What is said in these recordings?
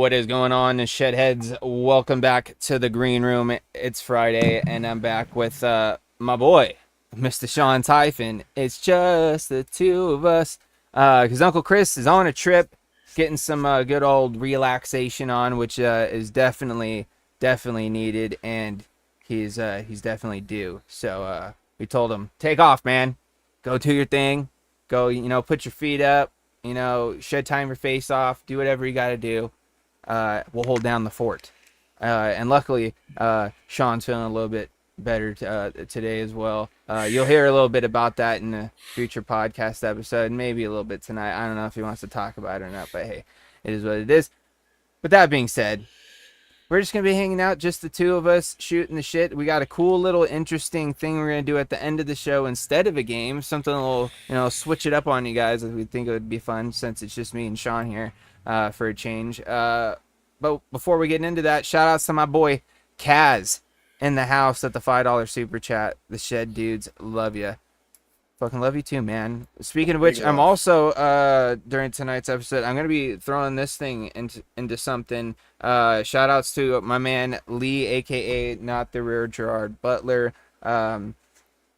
What is going on, Shedheads? Welcome back to the Green Room. It's Friday, and I'm back with my boy, Mr. Sean Typhon. It's just the two of us. Because Uncle Chris is on a trip, getting some good old relaxation on, which is definitely needed, and he's definitely due. So we told him, take off, man. Go do your thing. Go, put your feet up. Shed time your face off. Do whatever you got to do. We'll hold down the fort. And luckily, Sean's feeling a little bit better today as well. You'll hear a little bit about that in a future podcast episode, maybe a little bit tonight. I don't know if he wants to talk about it or not, but hey, it is what it is. With that being said, we're just going to be hanging out, just the two of us, shooting the shit. We got a cool little interesting thing we're going to do at the end of the show instead of a game. Something a little, switch it up on you guys. We think it would be fun since it's just me and Sean here for a change. But before we get into that, shout outs to my boy Kaz in the house at the $5 super chat. The Shed dudes, love you. Fucking love you too, man. Speaking of which, I'm also during tonight's episode, I'm gonna be throwing this thing into something. Shout outs to my man Lee, aka not the real Gerard Butler.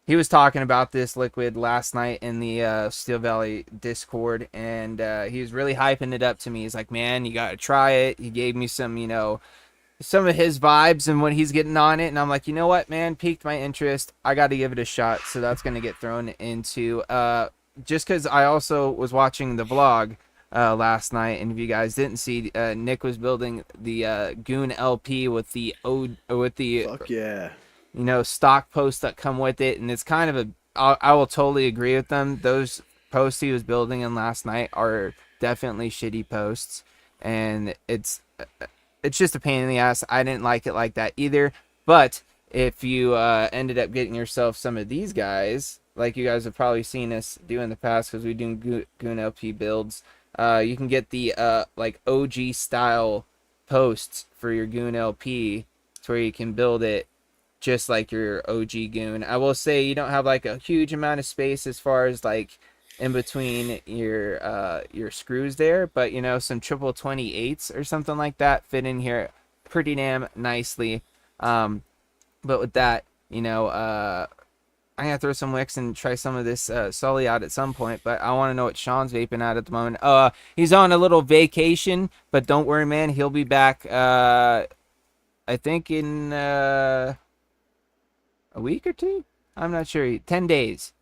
He was talking about this liquid last night in the Steel Valley Discord, and he was really hyping it up to me. He's like, man, you gotta try it. He gave me some of his vibes and what he's getting on it, and I'm like, you know what, man, piqued my interest. I got to give it a shot, so that's going to get thrown into just because I also was watching the vlog last night, and if you guys didn't see, Nick was building the Goon LP with the Fuck yeah, stock posts that come with it, and it's kind of I will totally agree with them. Those posts he was building in last night are definitely shitty posts, and it's just a pain in the ass. I didn't like it like that either. But if you ended up getting yourself some of these guys, like you guys have probably seen us do in the past because we do Goon LP builds, you can get the like OG style posts for your Goon LP to where you can build it just like your OG Goon. I will say you don't have like a huge amount of space as far as like in between your screws there, but some triple 28s or something like that fit in here pretty damn nicely. But with that, I'm gonna throw some wicks and try some of this Sully out at some point, but I want to know what Sean's vaping out at the moment. He's on a little vacation, but don't worry, man, he'll be back I think in a week or two. I'm not sure. 10 days,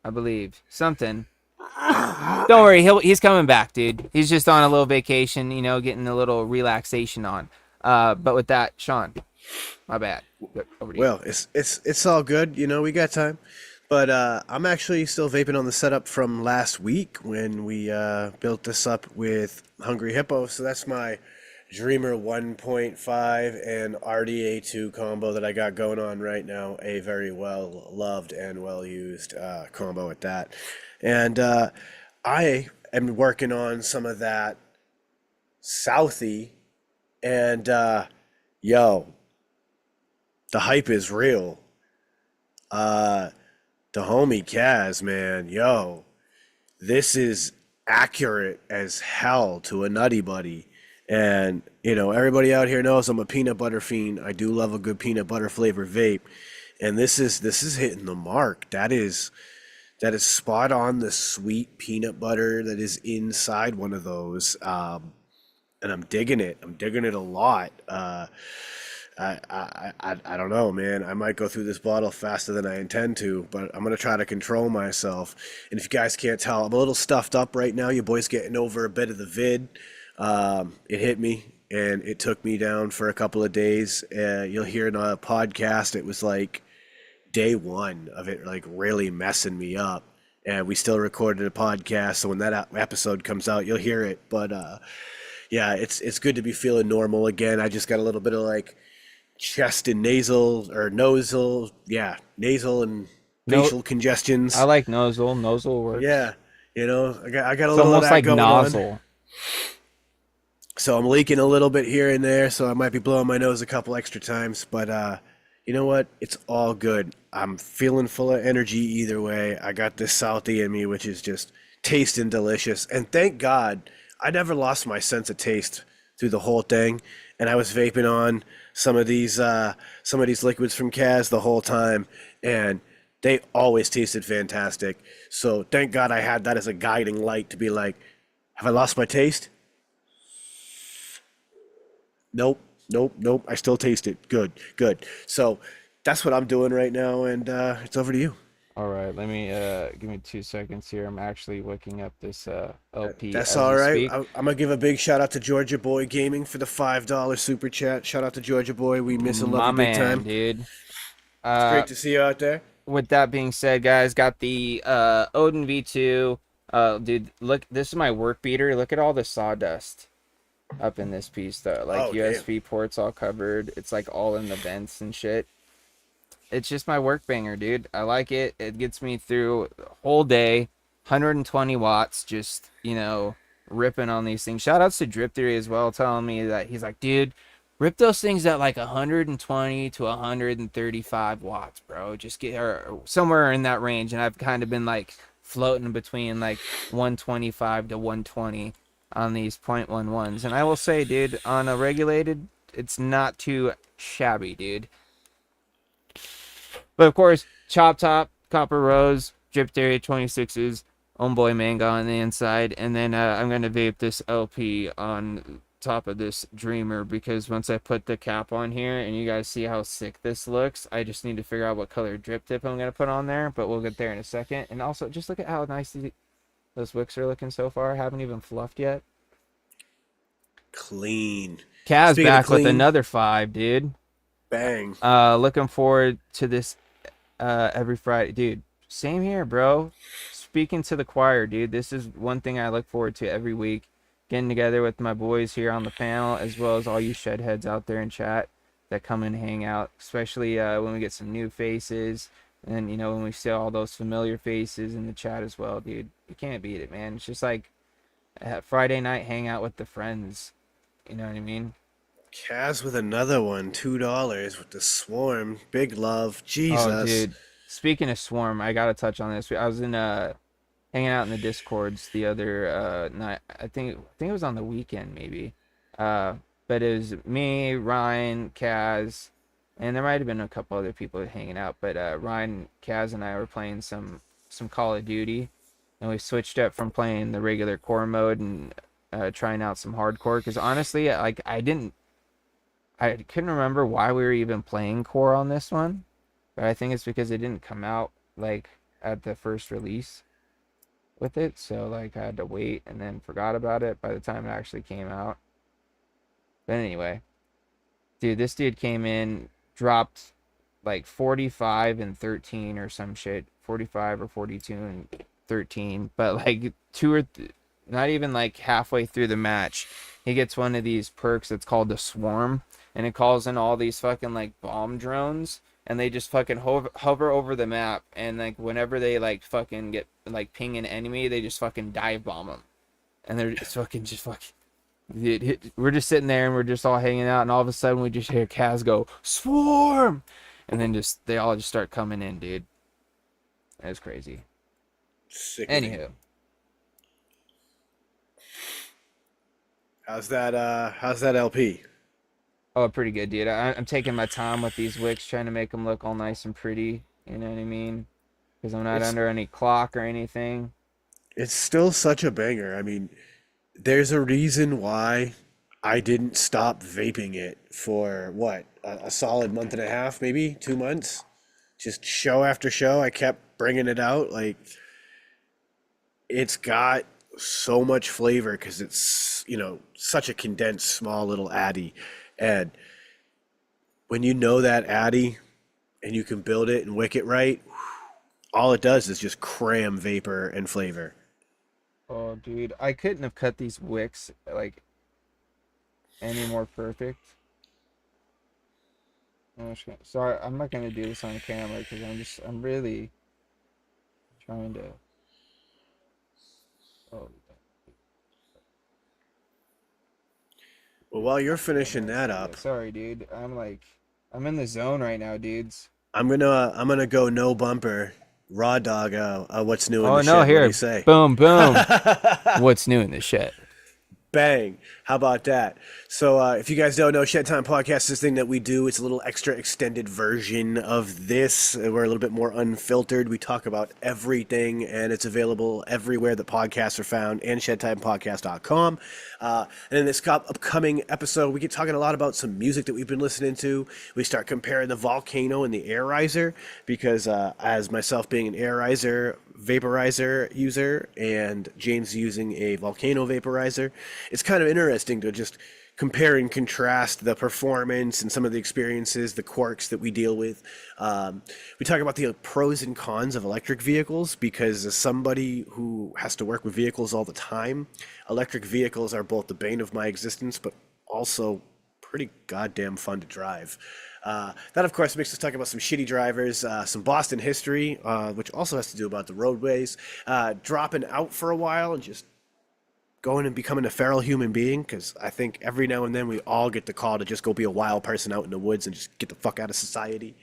I believe. Something. Don't worry, he's coming back, dude. He's just on a little vacation, getting a little relaxation on. But with that, Sean, my bad. Over to you. well, it's all good. We got time. But I'm actually still vaping on the setup from last week when we built this up with Hungry Hippo. So that's my Dreamer 1.5 and RDA2 combo that I got going on right now. A very well loved and well used combo at that. And I am working on some of that Southie, and yo, the hype is real. The homie Kaz, man, yo, this is accurate as hell to a nutty buddy. And everybody out here knows I'm a peanut butter fiend. I do love a good peanut butter flavor vape, and this is hitting the mark. That is spot on the sweet peanut butter that is inside one of those, and I'm digging it. I'm digging it a lot. I don't know, man. I might go through this bottle faster than I intend to, but I'm gonna try to control myself. And if you guys can't tell, I'm a little stuffed up right now. Your boy's getting over a bit of the vid. It hit me and it took me down for a couple of days. You'll hear in a podcast, it was like day one of it, like really messing me up. And we still recorded a podcast, so when that episode comes out, you'll hear it. But yeah, it's good to be feeling normal again. I just got a little bit of like chest and nasal nasal and facial congestions. I like nozzle works. Yeah, I got a It's little of almost that like going nozzle. on. So I'm leaking a little bit here and there, so I might be blowing my nose a couple extra times, but you know what? It's all good. I'm feeling full of energy either way. I got this Southie in me, which is just tasting delicious. And thank God I never lost my sense of taste through the whole thing, and I was vaping on some of these liquids from Kaz the whole time, and they always tasted fantastic. So thank God I had that as a guiding light to be like, have I lost my taste? Nope, nope, nope. I still taste it. Good, good. So that's what I'm doing right now, and it's over to you. All right, let me give me 2 seconds here. I'm actually looking up this LP That's as all we right. speak. I'm gonna give a big shout out to Georgia Boy Gaming for the $5 super chat. Shout out to Georgia Boy. We miss and love My you big man, time. dude. It's Uh, great to see you out there. with that being said, guys, got the Odin V2. Dude, look, this is my work beater. Look at all the sawdust up in this piece, though. Like Oh damn. USB ports all covered. It's like all in the vents and shit. It's just my work banger, dude. I like it. It gets me through the whole day. 120 watts, just, ripping on these things. Shout outs to Drip Theory as well, telling me that he's like, dude, rip those things at like 120 to 135 watts, bro. Just get or somewhere in that range. And I've kind of been like floating between like 125 to 120 on these 0.11s. And I will say, dude, on a regulated, it's not too shabby, dude. But of course, Chop Top, Copper Rose, Drip Theory 26s, Homeboy Mango on the inside. And then I'm going to vape this LP on top of this Dreamer, because once I put the cap on here and you guys see how sick this looks, I just need to figure out what color drip tip I'm going to put on there. But we'll get there in a second. And also, just look at how nice those wicks are looking so far. Haven't even fluffed yet. Clean. Kaz Speaking of back with clean, another 5, dude. bang. Looking forward to this every Friday, dude. Same here, bro. Speaking to the choir, dude. This is one thing I look forward to every week. Getting together with my boys here on the panel, as well as all you shed heads out there in chat that come and hang out, especially when we get some new faces, and when we see all those familiar faces in the chat as well, dude. You can't beat it, man. It's just like a Friday night hangout with the friends. You know what I mean? Kaz with another one, $2 with the swarm. Big love. Oh, Jesus. dude. Speaking of Swarm, I gotta touch on this. I was hanging out in the Discords the other night. I think it was on the weekend, maybe. But it was me, Ryan, Kaz, and there might have been a couple other people hanging out. But Ryan, Kaz, and I were playing some Call of Duty, and we switched up from playing the regular core mode and trying out some hardcore. Because honestly, like I couldn't remember why we were even playing core on this one. But I think it's because it didn't come out like at the first release with it. So like I had to wait and then forgot about it by the time it actually came out. But anyway, dude, this dude came in, dropped like 45 and 13 or some shit. 45 or 42 and 13. But like not even like halfway through the match, he gets one of these perks that's called the Swarm. And it calls in all these fucking like bomb drones. And they just fucking hover over the map, and like whenever they like fucking get like ping an enemy, they just fucking dive bomb them, and they're just fucking we're just sitting there and we're just all hanging out, and all of a sudden we just hear Kaz go swarm, and then they all just start coming in, dude. That was crazy. Sickening. Anywho, How's that LP? oh, pretty good, dude. I'm taking my time with these wicks, trying to make them look all nice and pretty. You know what I mean? Because I'm not under any clock or anything. It's still such a banger. I mean, there's a reason why I didn't stop vaping it for what, a solid month and a half, maybe 2 months. Just show after show, I kept bringing it out. Like, it's got so much flavor because it's, such a condensed, small little addy. And when you know that addy and you can build it and wick it right, all it does is just cram vapor and flavor. Oh, dude, I couldn't have cut these wicks like any more perfect. Sorry, I'm not gonna do this on camera because I'm really trying to. Oh, Well, while you're finishing that up, sorry, dude. I'm in the zone right now, dudes. I'm gonna go no bumper, raw dog. What's new in Oh the no, shed? What do here, you say? boom, boom. What's new in the shed? Bang. How about that? So, if you guys don't know, Shed Time Podcast is this thing that we do. It's a little extra extended version of this. We're a little bit more unfiltered. We talk about everything, and it's available everywhere that podcasts are found and shedtimepodcast.com. And in this upcoming episode, we get talking a lot about some music that we've been listening to. We start comparing the Volcano and the Air Riser because, as myself being an Air Riser vaporizer user and James using a Volcano vaporizer, it's kind of interesting to just compare and contrast the performance and some of the experiences, the quirks that we deal with. We talk about the pros and cons of electric vehicles because as somebody who has to work with vehicles all the time, electric vehicles are both the bane of my existence, but also pretty goddamn fun to drive. That, of course, makes us talk about some shitty drivers, some Boston history, which also has to do about the roadways, dropping out for a while and just going and becoming a feral human being, because I think every now and then we all get the call to just go be a wild person out in the woods and just get the fuck out of society.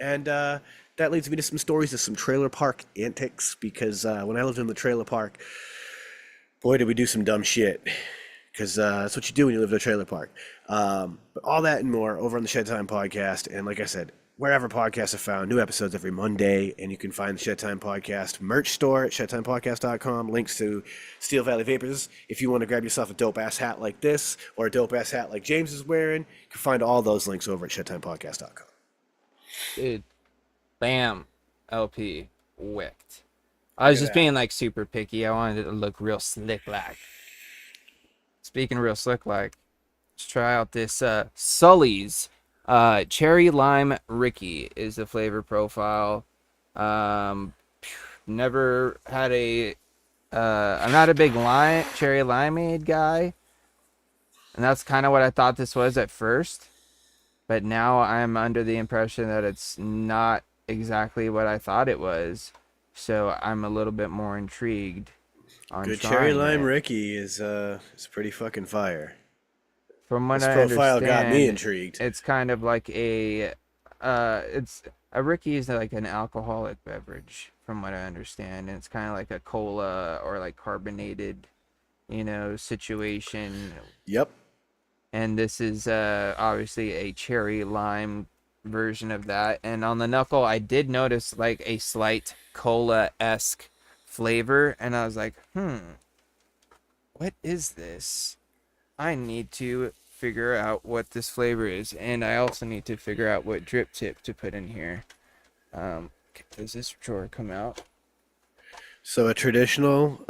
And that leads me to some stories of some trailer park antics, because when I lived in the trailer park, boy, did we do some dumb shit. Because that's what you do when you live in a trailer park. But all that and more over on the Shed Time Podcast. And like I said, wherever podcasts are found, new episodes every Monday. And you can find the Shed Time Podcast merch store at shedtimepodcast.com. Links to Steel Valley Vapors. If you want to grab yourself a dope-ass hat like this or a dope-ass hat like James is wearing, you can find all those links over at shedtimepodcast.com. Dude, bam, LP, whipped. I was just being like super picky. I wanted it to look real slick like. Speaking real slick like, let's try out this Sully's Cherry Lime Ricky is the flavor profile. Never had a I'm not a big cherry limeade guy, and that's kind of what I thought this was at first, but now I'm under the impression that it's not exactly what I thought it was, so I'm a little bit more intrigued. Good cherry lime Ricky is pretty fucking fire. From what This I profile understand, got me intrigued. it's kind of like it's a Ricky is like an alcoholic beverage, from what I understand, and it's kind of like a cola or like carbonated, situation. Yep. And this is obviously a cherry lime version of that. And on the knuckle, I did notice like a slight cola-esque flavor, and I was like, what is this? I need to figure out what this flavor is, and I also need to figure out what drip tip to put in here. Does this drawer come out? So a traditional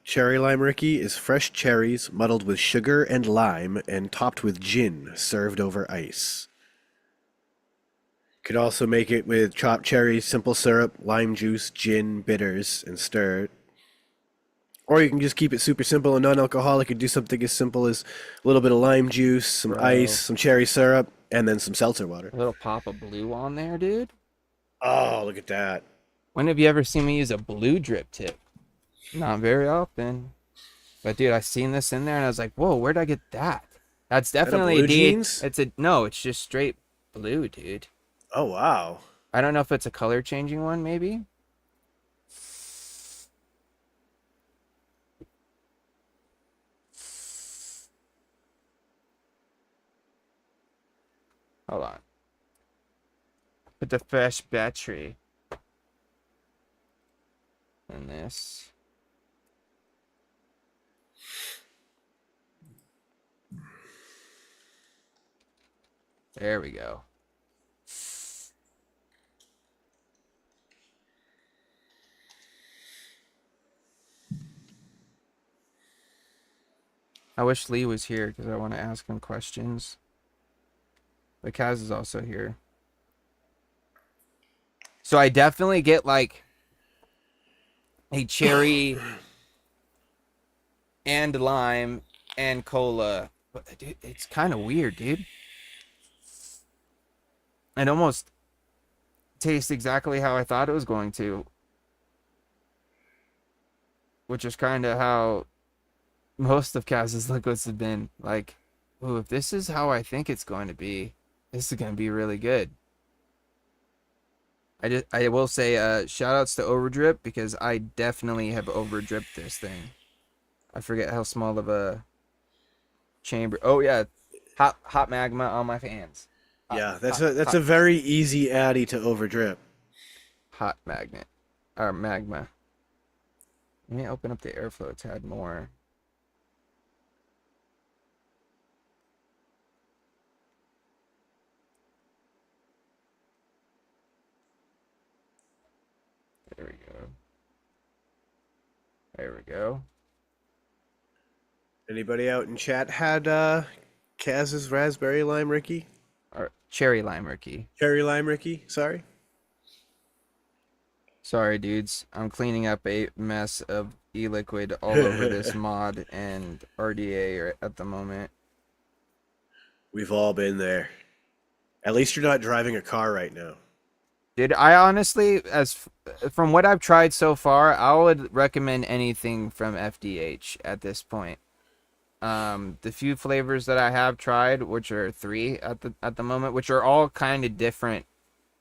cherry lime Ricky is fresh cherries muddled with sugar and lime and topped with gin, served over ice. Could also make it with chopped cherries, simple syrup, lime juice, gin, bitters, and stir it. Or you can just keep it super simple and non-alcoholic and do something as simple as a little bit of lime juice, some ice, some cherry syrup, and then some seltzer water. A little pop of blue on there, dude. Oh, look at that. When have you ever seen me use a blue drip tip? Not very often. But dude, I seen this in there and I was like, whoa, where'd I get that? That's definitely blue jeans? It's just straight blue, dude. Oh, wow. I don't know if it's a color changing one, maybe. Hold on. Put the fresh battery in this. There we go. I wish Lee was here because I want to ask him questions. But Kaz is also here. So I definitely get like a cherry and lime and cola. But dude, it's kind of weird, dude. It almost tastes exactly how I thought it was going to. Which is kind of how most of Kaz's liquids have been. Like, ooh, if this is how I think it's going to be, this is going to be really good. I will say shout outs to Overdrip because I definitely have overdripped this thing. I forget how small of a chamber. Oh yeah, hot magma on my fans. Hot Yeah, hot that's hot a very easy addy to overdrip. hot magnet or magma. Let me open up the airflow a tad more. There we go. There we go. Anybody out in chat had Kaz's raspberry lime Ricky? Or cherry lime Ricky. Cherry lime Ricky, sorry. Sorry, dudes. I'm cleaning up a mess of e-liquid all over this mod and RDA at the moment. We've all been there. At least you're not driving a car right now. Dude, I honestly, from what I've tried so far, I would recommend anything from FDH at this point. The few flavors that I have tried, which are 3 at the moment, which are all kind of different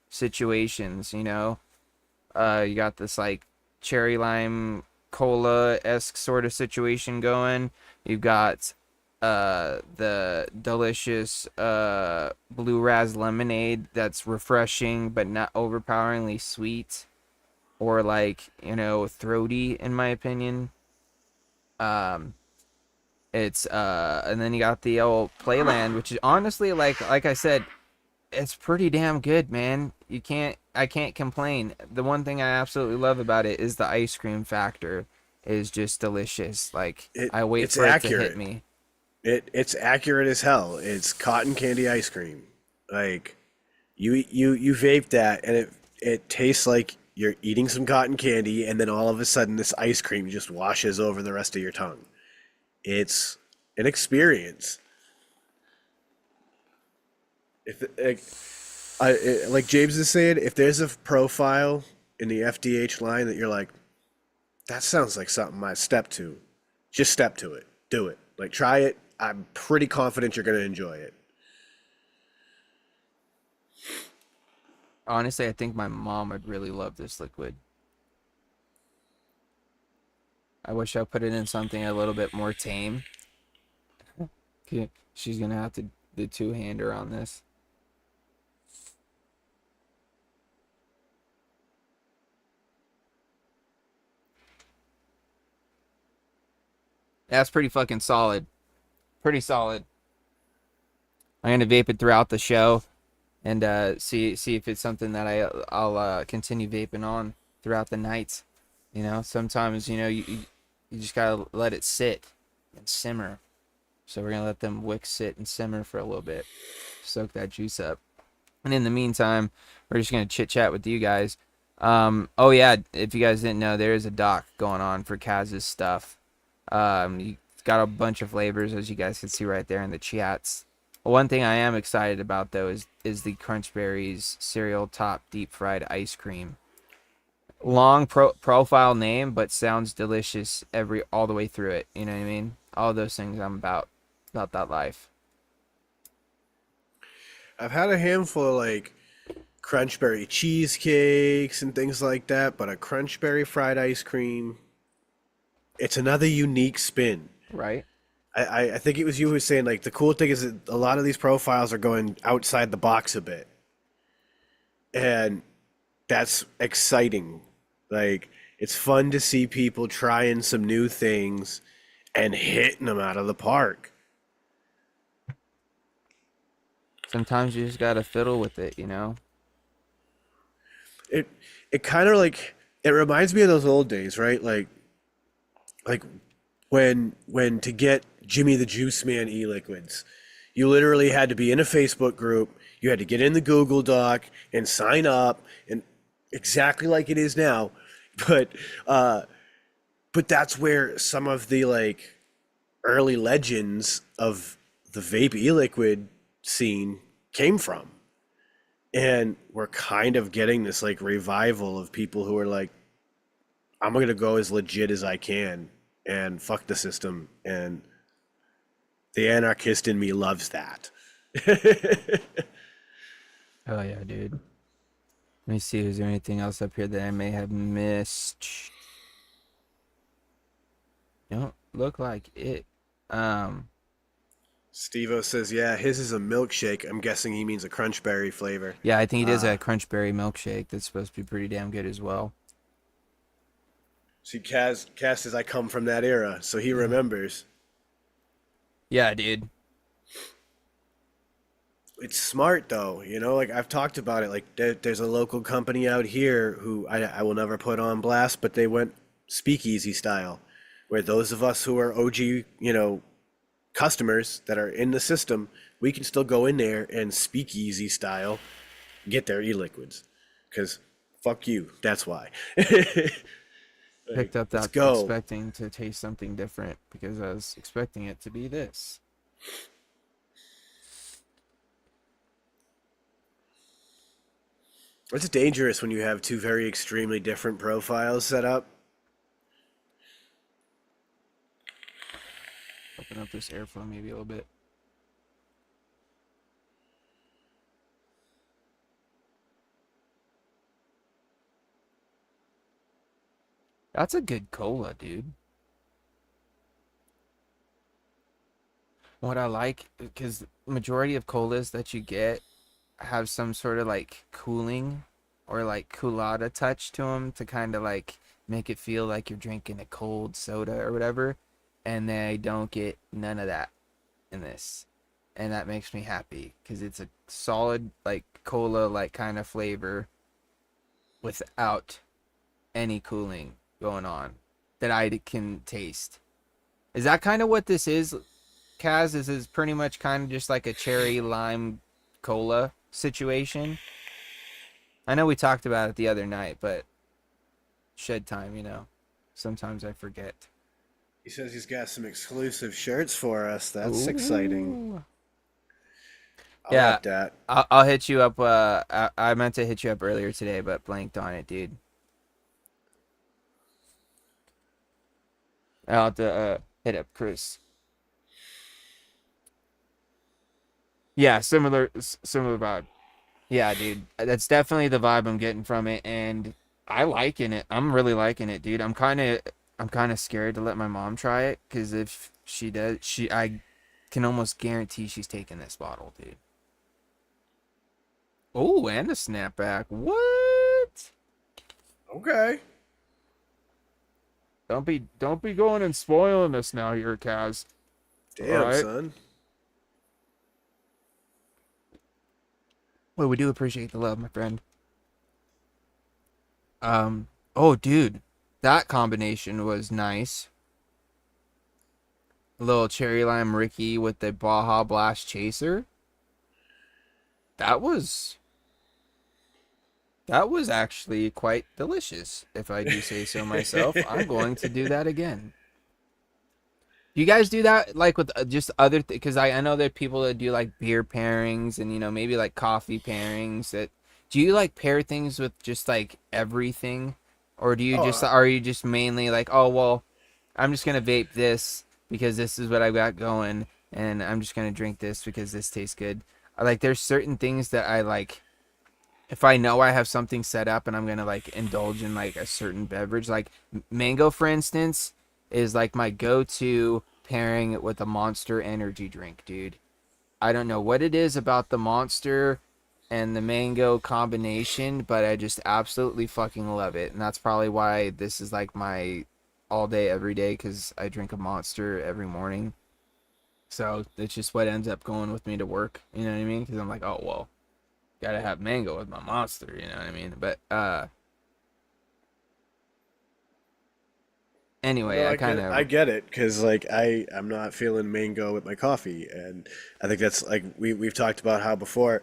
situations, you know. You got this like cherry lime cola-esque sort of situation going. You've got the delicious blue raz lemonade that's refreshing but not overpoweringly sweet or like, you know, throaty in my opinion. It's and then you got the old Playland, which is honestly like I said, it's pretty damn good, man. I can't complain. The one thing I absolutely love about it is the ice cream factor is just delicious. Like I wait It's for it to accurate. hit me. It's accurate as hell. It's cotton candy ice cream. Like you vape that and it tastes like you're eating some cotton candy and then all of a sudden this ice cream just washes over the rest of your tongue. It's an experience. If like James is saying, if there's a profile in the FDH line that you're like, that sounds like something I step to, just step to it. Do it. Like try it. I'm pretty confident you're gonna enjoy it. Honestly, I think my mom would really love this liquid. I wish I put it in something a little bit more tame. Okay, she's gonna have to the two-hander on this. That's pretty fucking solid. Pretty solid. I'm gonna vape it throughout the show and see if it's something that I'll continue vaping on throughout the nights. You know, sometimes you just gotta let it sit and simmer. So we're gonna let them wicks sit and simmer for a little bit, soak that juice up. And in the meantime, we're just gonna chit chat with you guys. Oh yeah, if you guys didn't know, there is a doc going on for Kaz's stuff. You got a bunch of flavors, as you guys can see right there in the chats. One thing I am excited about though is the Crunch Berries cereal top deep fried ice cream. Long profile name, but sounds delicious all the way through it. You know what I mean? All those things I'm about that life. I've had a handful of like crunchberry cheesecakes and things like that, but a crunchberry fried ice cream, it's another unique spin. Right? I think it was you who was saying like the cool thing is that a lot of these profiles are going outside the box a bit. And that's exciting. Like it's fun to see people trying some new things and hitting them out of the park. Sometimes you just gotta fiddle with it, you know? It it kind of like it reminds me of those old days, right? Like when to get Jimmy the Juice Man e-liquids, you literally had to be in a Facebook group, you had to get in the Google Doc and sign up and exactly like it is now. But but that's where some of the like early legends of the vape e-liquid scene came from. And we're kind of getting this like revival of people who are like, I'm going to go as legit as I can and fuck the system. And the anarchist in me loves that. Oh yeah, dude. Let me see, is there anything else up here that I may have missed? Don't look like it. Steve-O says, yeah, his is a milkshake. I'm guessing he means a crunchberry flavor. Yeah, I think he does Uh, a crunchberry milkshake that's supposed to be pretty damn good as well. see, Kaz says, I come from that era, so he Yeah. remembers. Yeah, dude. It's smart, though. Like I've talked about it. Like there's a local company out here who I will never put on blast, but they went speakeasy style, where those of us who are OG, customers that are in the system, we can still go in there and speakeasy style get their e-liquids. Because fuck you. That's why. Like, Picked up let's that go. expecting to taste something different because I was expecting it to be this. It's dangerous when you have two very extremely different profiles set up. Open up this airflow maybe a little bit. That's a good cola, dude. What I like, because majority of colas that you get have some sort of like cooling or like coolada touch to them to kind of like make it feel like you're drinking a cold soda or whatever, and they don't get none of that in this, and that makes me happy because it's a solid like cola like kind of flavor without any cooling going on that I can taste. Is that kind of what this is, Kaz? This is pretty much kind of just like a cherry lime cola situation. I know we talked about it the other night, but shed time, sometimes I forget. He says he's got some exclusive shirts for us. That's exciting. Ooh. I Yeah, like that. I'll hit you up. I meant to hit you up earlier today, but blanked on it, dude. I'll have to hit up Chris. Yeah, similar vibe. Yeah, dude, that's definitely the vibe I'm getting from it, and I liking it. I'm really liking it, dude. I'm kind of scared to let my mom try it because if she does, I can almost guarantee she's taking this bottle, dude. Oh, and a snapback. What? Okay. Don't be going and spoiling us now here, Kaz. All Damn, right. son. Well, we do appreciate the love, my friend. Oh, dude, that combination was nice. A little cherry lime Ricky with the Baja Blast Chaser. That was that was actually quite delicious, if I do say so myself. I'm going to do that again. Do you guys do that like with just other because I know there are people that do like beer pairings and maybe like coffee pairings that do you like pair things with just like everything or do you Oh, just are you just mainly like oh well I'm just gonna vape this because this is what I got going and I'm just gonna drink this because this tastes good. I like there's certain things that I like if I know I have something set up and I'm gonna like indulge in like a certain beverage, like mango, for instance, is like my go-to pairing with a Monster energy drink, dude. I don't know what it is about the Monster and the mango combination, but I just absolutely fucking love it, and that's probably why this is like my all day, every day, because I drink a Monster every morning. So it's just what ends up going with me to work. You know what I mean? Because I'm like, oh well, gotta have mango with my Monster, you know what I mean? But anyway, no, I I kind get I of get it because like I'm not feeling mango with my coffee, and I think that's like we've talked about how before.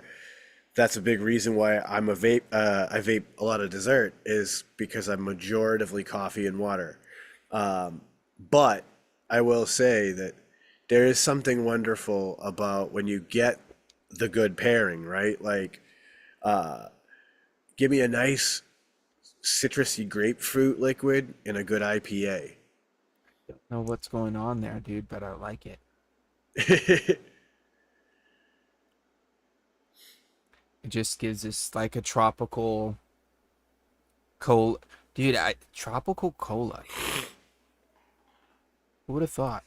That's a big reason why I'm a vape. I vape a lot of dessert is because I'm majoritively coffee and water. But I will say that there is something wonderful about when you get the good pairing, right? Like, give me a nice citrusy grapefruit liquid and a good IPA. don't know what's going on there, dude, but I like it. It just gives us like a tropical cola, dude. Tropical cola, dude. Who would have thought?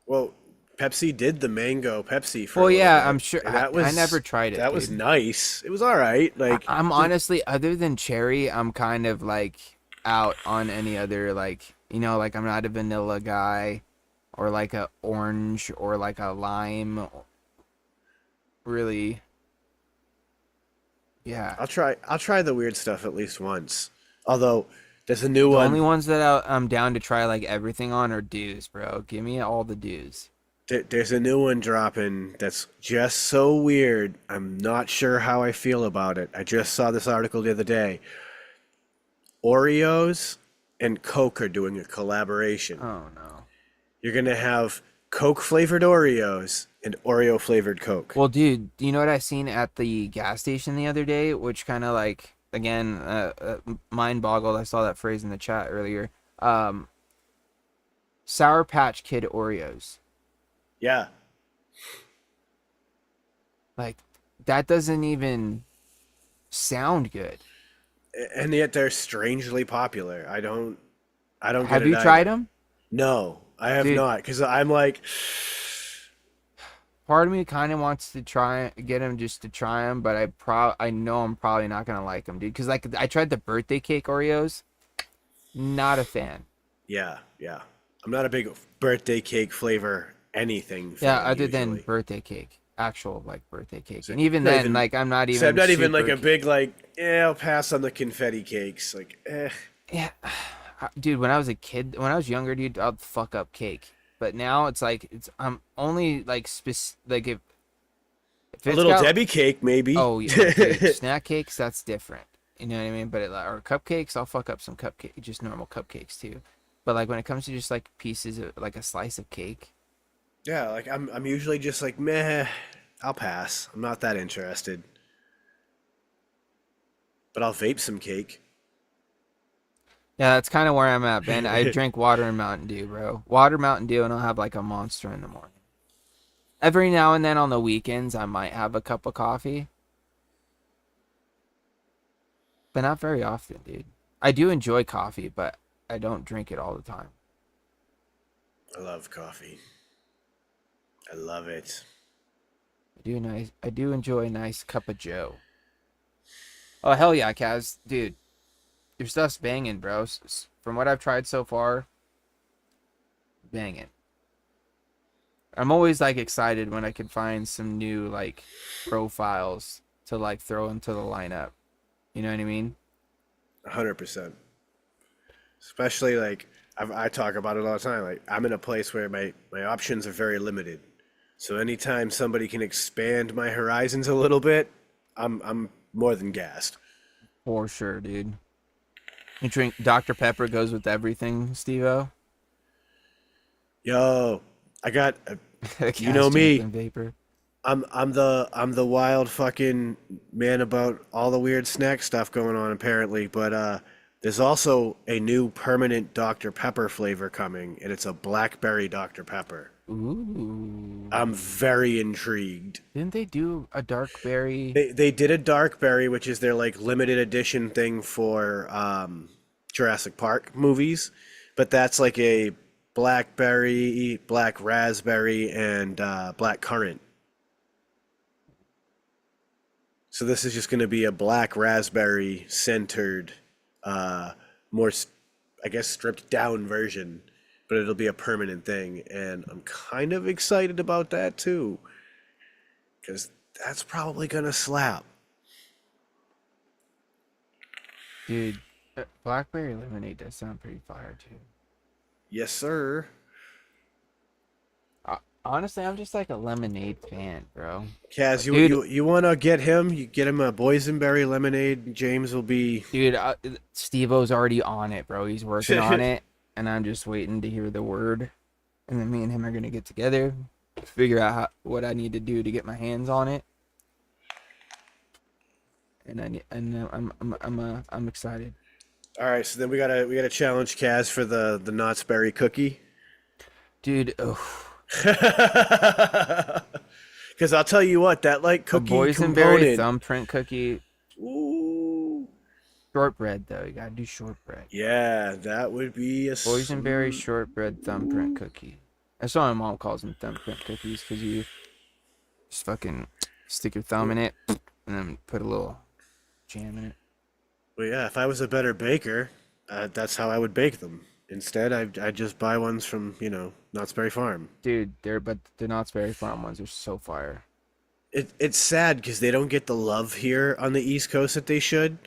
Well, Pepsi did the mango Pepsi for a Well, little yeah, I'm bit. sure. And I never tried it, that was dude. nice. It was all right. Like I'm honestly, other than cherry, I'm kind of like out on any other like, like I'm not a vanilla guy or like a orange or like a lime. Really, yeah. I'll try the weird stuff at least once. Although there's a new The only one. ones that I'm down to try like everything on are dews, bro. Give me all the dews. There's a new one dropping that's just so weird. I'm not sure how I feel about it. I just saw this article the other day. Oreos and Coke are doing a collaboration. Oh no. You're gonna have Coke flavored Oreos and Oreo flavored Coke. Well, dude, do you know what I seen at the gas station the other day? Which kind of like, again, mind boggled. I saw that phrase in the chat earlier. Sour Patch Kid Oreos. Yeah, Like, that doesn't even sound good. and yet they're strangely popular. I don't get Have it you tried either. them? No, I have Dude, not, because I'm like, part of me kind of wants to get them just to try them, but I know I'm probably not gonna like them, dude. Because like I tried the birthday cake Oreos, not a fan. yeah, yeah. I'm not a big birthday cake flavor anything Yeah, fan other than usually. birthday cake, actual like birthday cake, So and even not then, even, like I'm not so I'm even not even like super. a big like, yeah, I'll pass on the confetti cakes. Like, Yeah, dude. When I was a kid, when I was younger, dude, I'd fuck up cake. But now it's like I'm only like like if a it's little got Debbie cake maybe. oh yeah, dude, snack cakes that's different. You know what I mean? But or cupcakes, I'll fuck up some cupcake, just normal cupcakes too. But like when it comes to just like pieces of like a slice of cake, Yeah, like I'm usually just like, meh, I'll pass. I'm not that interested. But I'll vape some cake. yeah, that's kind of where I'm at, Ben. I drink water and Mountain Dew, bro. Water, Mountain Dew, and I'll have like a Monster in the morning. Every now and then on the weekends, I might have a cup of coffee, but not very often, dude. I do enjoy coffee, but I don't drink it all the time. I love coffee. I love it. I do enjoy a nice cup of Joe. Oh hell yeah, Kaz, dude, your stuff's banging, bro. From what I've tried so far, banging. I'm always like excited when I can find some new like profiles to like throw into the lineup. You know what I mean? 100%. Especially like I talk about it all the time. Like I'm in a place where my options are very limited. So anytime somebody can expand my horizons a little bit, I'm more than gassed. For sure, dude. You drink Dr. Pepper goes with everything, Steve-O. Yo, I got you Kaz know me. Janklin Vapor. I'm the wild fucking man about all the weird snack stuff going on apparently, but there's also a new permanent Dr. Pepper flavor coming, and it's a blackberry Dr. Pepper. Ooh. I'm very intrigued. Didn't they do a dark berry? They did a dark berry, which is their like limited edition thing for Jurassic Park movies, but that's like a blackberry, black raspberry, and black currant. So this is just going to be a black raspberry centered, uh, more, I guess, stripped down version, but it'll be a permanent thing, and I'm kind of excited about that too, because that's probably gonna slap. Dude, blackberry lemonade does sound pretty fire too. Yes, sir. Honestly, I'm just like a lemonade fan, bro. Kaz, Dude, you want to get him? You get him a boysenberry lemonade. James will be. dude, Steve-O's already on it, bro. He's working on it, and I'm just waiting to hear the word. And then me and him are gonna get together, figure out what I need to do to get my hands on it. I'm excited. All right, so then we gotta challenge Kaz for the Knott's Berry cookie. Dude, oh, Because I'll tell you what, that like a cookie boysenberry component. thumbprint cookie, Ooh, shortbread though. You gotta do shortbread. yeah, that would be a Boysenberry shortbread thumbprint cookie. That's why my mom calls them thumbprint cookies, because you just fucking stick your thumb in it and then put a little jam in it. Well, yeah, if I was a better baker, that's how I would bake them. Instead, I'd just buy ones from, Knott's Berry Farm. Dude, but the Knott's Berry Farm ones are so fire. It's sad because they don't get the love here on the East Coast that they should.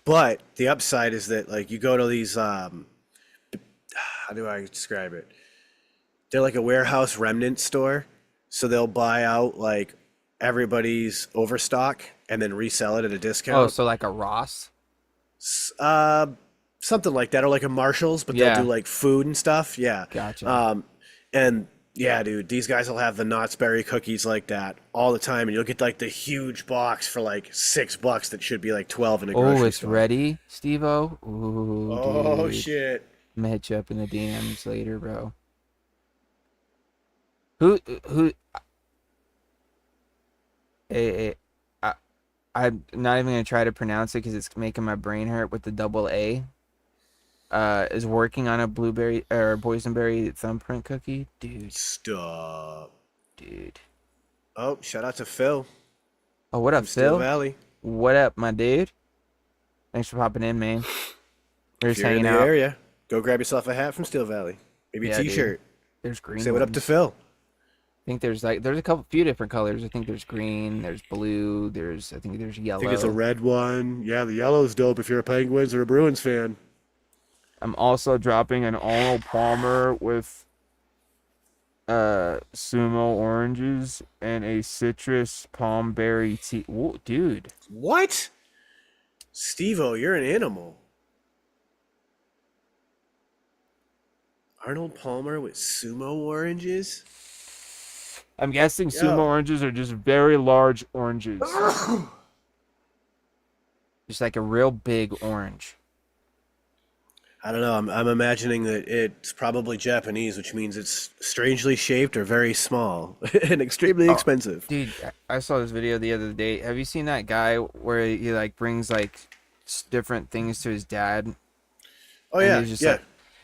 But the upside is that, like, you go to these, how do I describe it? They're like a warehouse remnant store. So they'll buy out, like, everybody's overstock and then resell it at a Oh, discount. so like a Ross? Uh, Something like that, or like a Marshalls, but they'll Yeah. do like food and stuff. Yeah. Gotcha. And yeah, dude, these guys will have the Knott's Berry cookies like that all the time, and you'll get like the huge box for like $6 that should be like 12 in a Oh, grocery it's store. ready, Steve-O? Ooh, Oh dude. shit! I'm gonna hit you up in the DMs later, bro. Who, eh, I, I'm not even gonna try to pronounce it because it's making my brain hurt with the double A. Is working on a blueberry or boysenberry thumbprint cookie, Stop. dude. Oh, shout out to Phil Oh, what up, from Steel Phil? Valley. What up, my dude? Thanks for popping in, man. We're If just you're in hanging the out. area, go grab yourself a hat from Steel Valley. Maybe a Yeah, dude. T-shirt. There's green Say what up to ones. Phil. I think there's a few different colors. I think there's green, there's blue, I think there's I think it's a yellow. red one. Yeah, the yellow's dope if you're a Penguins or a Bruins fan. I'm also dropping an Arnold Palmer with sumo oranges and a citrus palm berry tea. Whoa, dude. What? Steve-O, you're an animal. Arnold Palmer with sumo oranges? I'm guessing sumo Yo. oranges are just very large oranges. Just like a real big orange. I don't know. I'm imagining that it's probably Japanese, which means it's strangely shaped or very small and extremely Oh, expensive. dude, I saw this video the other day. Have you seen that guy where he like brings like different things to his dad, Oh and yeah, he's just yeah. like,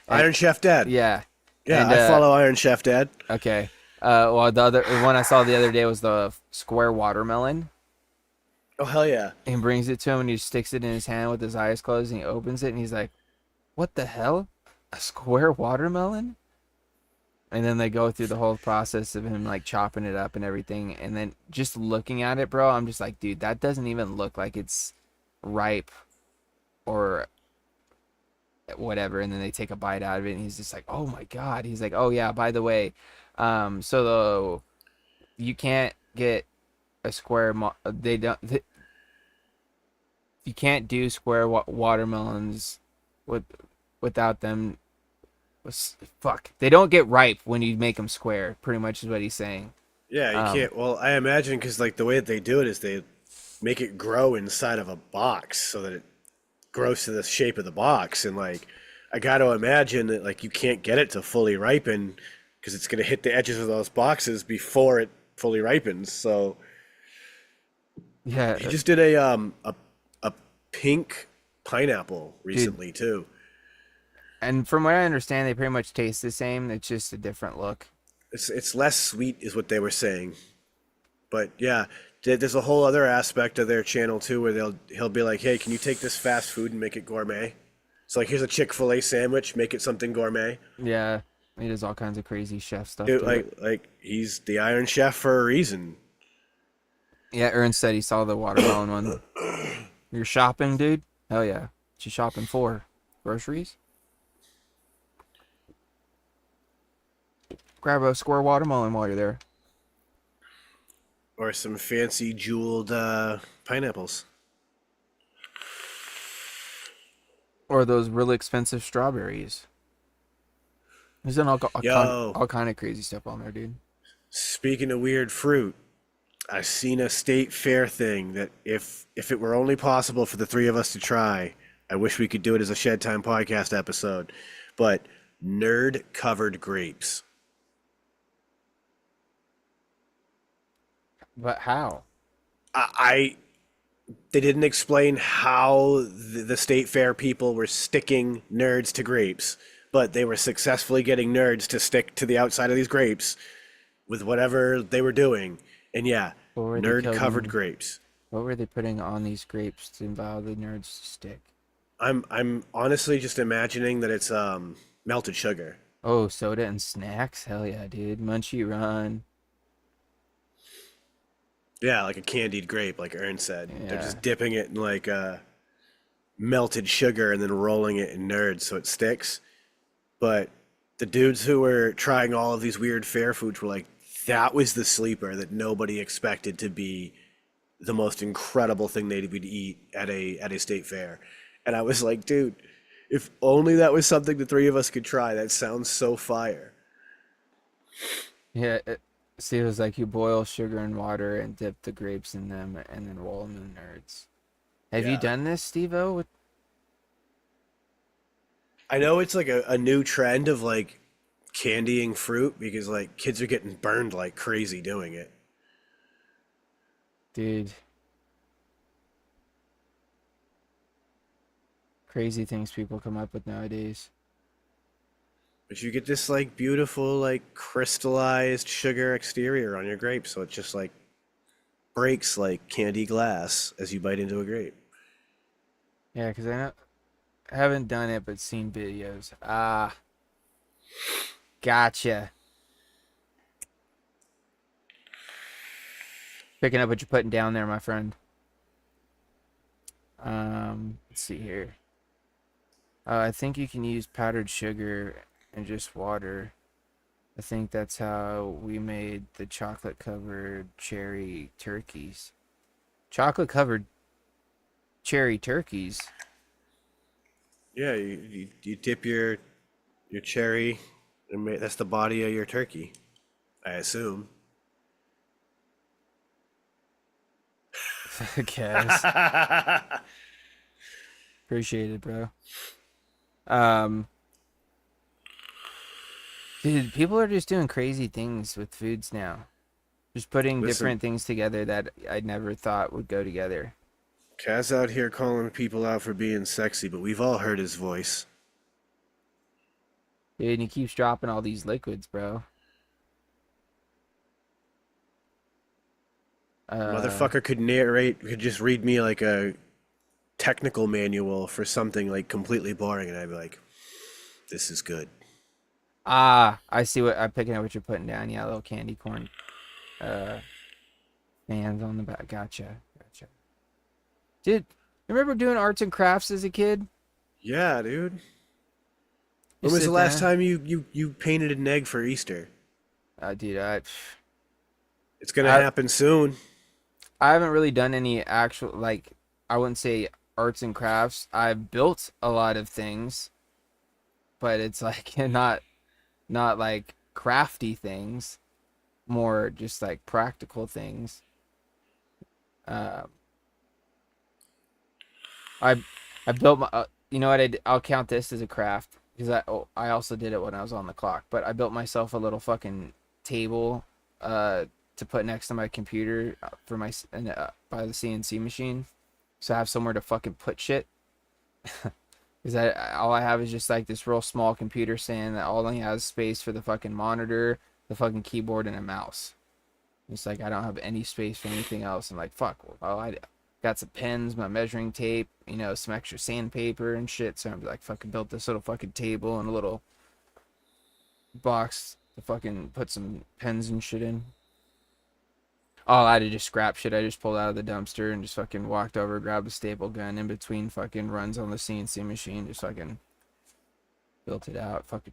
and, Iron Chef Dad. yeah, Yeah, and I follow Iron Chef Dad. okay. Well, the other one I saw the other day was the square watermelon. Oh hell yeah. And he brings it to him, and he sticks it in his hand with his eyes closed, and he opens it, and he's like, "What the hell? A square watermelon?" And then they go through the whole process of him like chopping it up and everything, and then just looking at it, bro, I'm just like, dude, that doesn't even look like it's ripe or whatever. And then they take a bite out of it, and he's just like, oh my god. He's like, oh yeah, by the way, you can't get a square. They don't. You can't do square watermelons with without them. Fuck. They don't get ripe when you make them square. Pretty much is what he's saying. Yeah, you can't. Well, I imagine because like the way that they do it is they make it grow inside of a box so that it grows to the shape of the box, and like I got to imagine that like you can't get it to fully ripen because it's gonna hit the edges of those boxes before it fully ripens. So Yeah, he just did a pink pineapple dude. recently too. And from what I understand, they pretty much taste the same. It's just a different look. It's less sweet is what they were saying. But yeah, there's a whole other aspect of their channel too where he'll be like, "Hey, can you take this fast food and make it gourmet?" So like, here's a Chick-fil-A sandwich, make it something gourmet. Yeah, he does all kinds of crazy chef stuff. Dude, To like it. like he's the Iron Chef for a reason. Yeah, Ern said he saw the watermelon one. You're shopping, dude? Hell yeah. What you shopping for? Groceries? Grab a square watermelon while you're there. Or some fancy jeweled pineapples. Or those really expensive strawberries. There's Yo, all kind of crazy stuff on there, dude. speaking of weird fruit, I've seen a state fair thing that if it were only possible for the three of us to try, I wish we could do it as a Shed Time podcast episode. But nerd covered grapes. But how? I they didn't explain how the state fair people were sticking nerds to grapes, but they were successfully getting nerds to stick to the outside of these grapes with whatever they were doing. And yeah, What were they nerd covered coating? grapes. What were they putting on these grapes to allow the nerds to stick? I'm honestly just imagining that it's melted sugar. Oh, soda and snacks? Hell yeah, dude. Munchie Run. Yeah, like a candied grape, like Ern said. They're Yeah. just dipping it in like melted sugar and then rolling it in nerds so it sticks. But the dudes who were trying all of these weird fair foods were like, that was the sleeper that nobody expected to be the most incredible thing they would eat at a state fair. And I was like, dude, if only that was something the three of us could try. That sounds so fire. Yeah. See, it was like you boil sugar and water and dip the grapes in them and then roll them in nerds. Have you Yeah. done this, Steve-O? I know it's like a new trend of like candying fruit because like kids are getting burned like crazy doing it. Dude, crazy things people come up with nowadays. But you get this like beautiful like crystallized sugar exterior on your grape, so it just like breaks like candy glass as you bite into a grape. Yeah, because I haven't done it, but seen videos. Ah, gotcha. Picking up what you're putting down there, my friend. Let's see here. I think you can use powdered sugar and just water. I think that's how we made the chocolate covered cherry turkeys. Chocolate covered cherry turkeys. Yeah, you dip your cherry, and that's the body of your turkey, I assume. I guess. Appreciate it, bro. Um, Dude, people are just doing crazy things with foods now. Just putting Listen, different things together that I never thought would go together. Kaz out here calling people out for being sexy, but we've all heard his voice. Dude, and he keeps dropping all these liquids, bro. Uh, Motherfucker could just read me like a technical manual for something like completely boring, and I'd be like, "This is good." I see what I'm picking up what you're putting down. Yeah, little candy corn uh fans on the back. Gotcha. Dude, remember doing arts and crafts as a kid? Yeah, dude. You When was the sit last there. time you painted an egg for Easter? Dude, It's gonna I happen soon. I haven't really done any actual like I wouldn't say arts and crafts. I've built a lot of things, but it's like not like crafty things, more just like practical things. Uh, I I built my you know what I'll count this as a craft because I also did it when I was on the clock. But I built myself a little fucking table to put next to my computer for by the CNC machine, so I have somewhere to fucking put shit. Because all I have is just like this real small computer stand that only has space for the fucking monitor, the fucking keyboard, and a mouse. It's like I don't have any space for anything else. I'm like, fuck. Well, I got some pens, my measuring tape, some extra sandpaper and shit. So I'm like, fucking built this little fucking table and a little box to fucking put some pens and shit in. Oh, I had to just scrap shit. I just pulled out of the dumpster and just fucking walked over, grabbed a staple gun in between fucking runs on the CNC machine, just fucking built it out. Fucking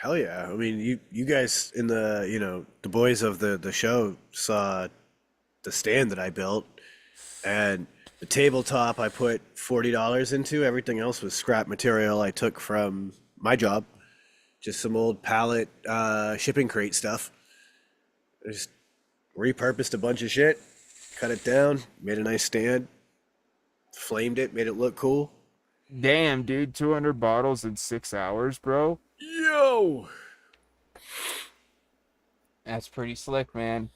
Hell yeah! I mean, you guys in the the boys of the show saw the stand that I built, and the tabletop I put $40 into. Everything else was scrap material I took from my job, just some old pallet shipping crate stuff. I just repurposed a bunch of shit, cut it down, made a nice stand, flamed it, made it look cool. damn, dude, 200 bottles in 6 hours, bro. Yo! That's pretty slick, man.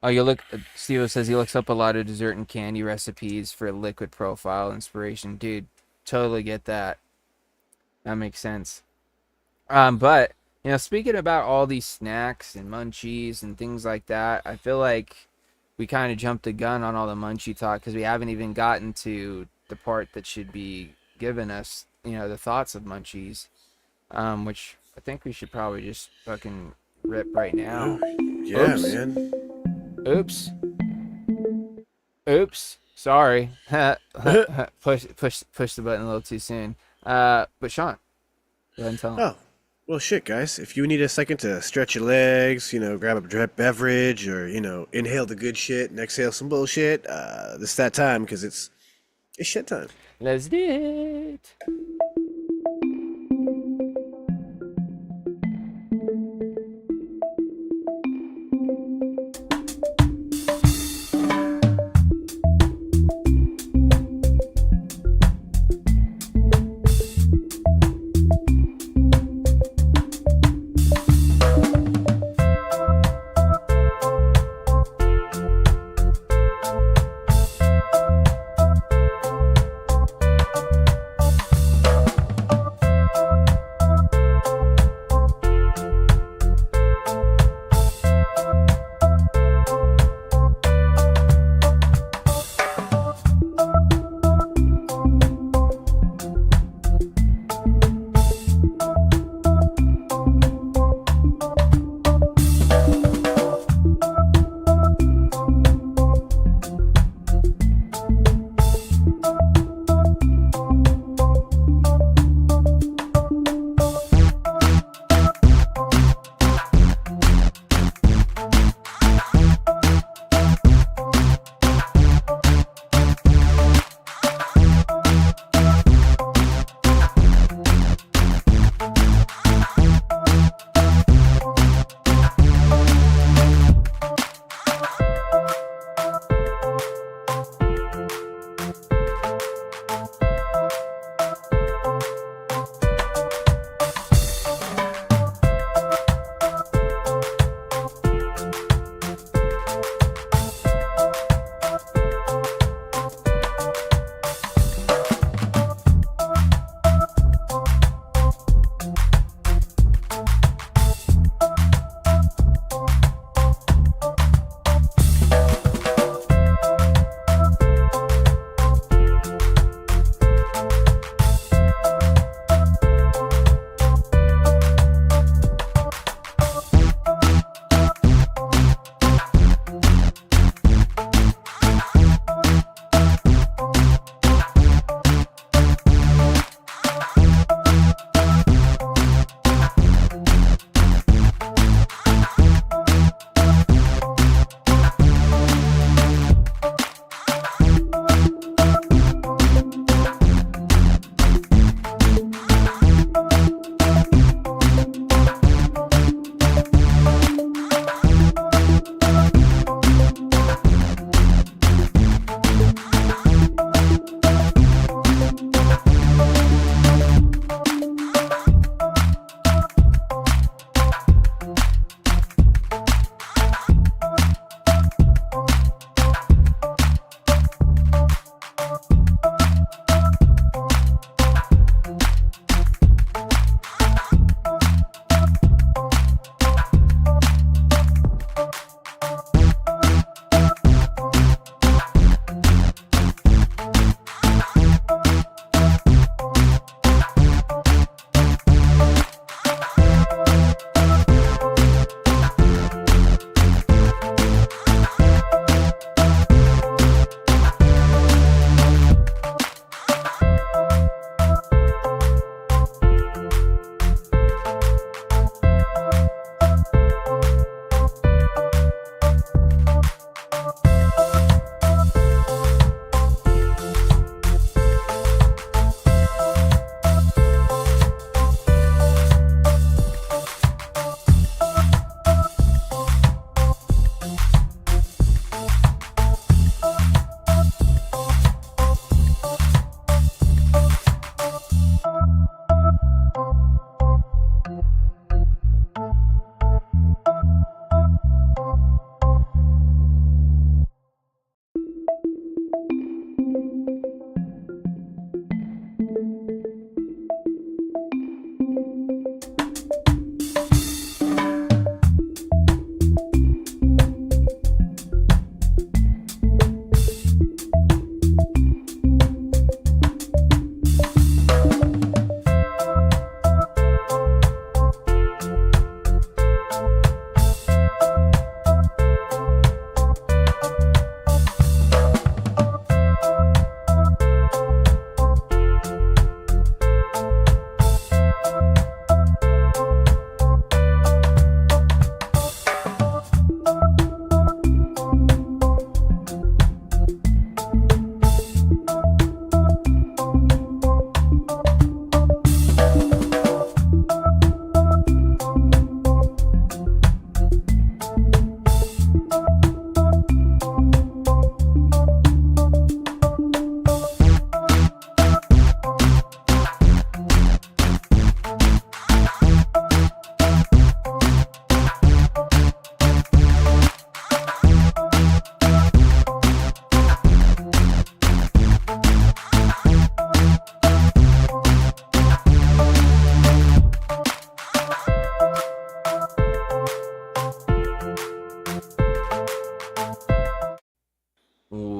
Oh, you look. Steve says he looks up a lot of dessert and candy recipes for liquid profile inspiration. Dude, totally get that. That makes sense. But speaking about all these snacks and munchies and things like that, I feel like we kind of jumped the gun on all the munchie talk because we haven't even gotten to the part that should be giving us, the thoughts of munchies. Which I think we should probably just fucking rip right now. Yeah, Oops. man. Oops. Oops. Sorry. push the button a little too soon. But Sean, go ahead and tell him. Oh, well, shit, guys. If you need a second to stretch your legs, grab a beverage, or inhale the good shit and exhale some bullshit, this is that time because it's shit time. Let's do it.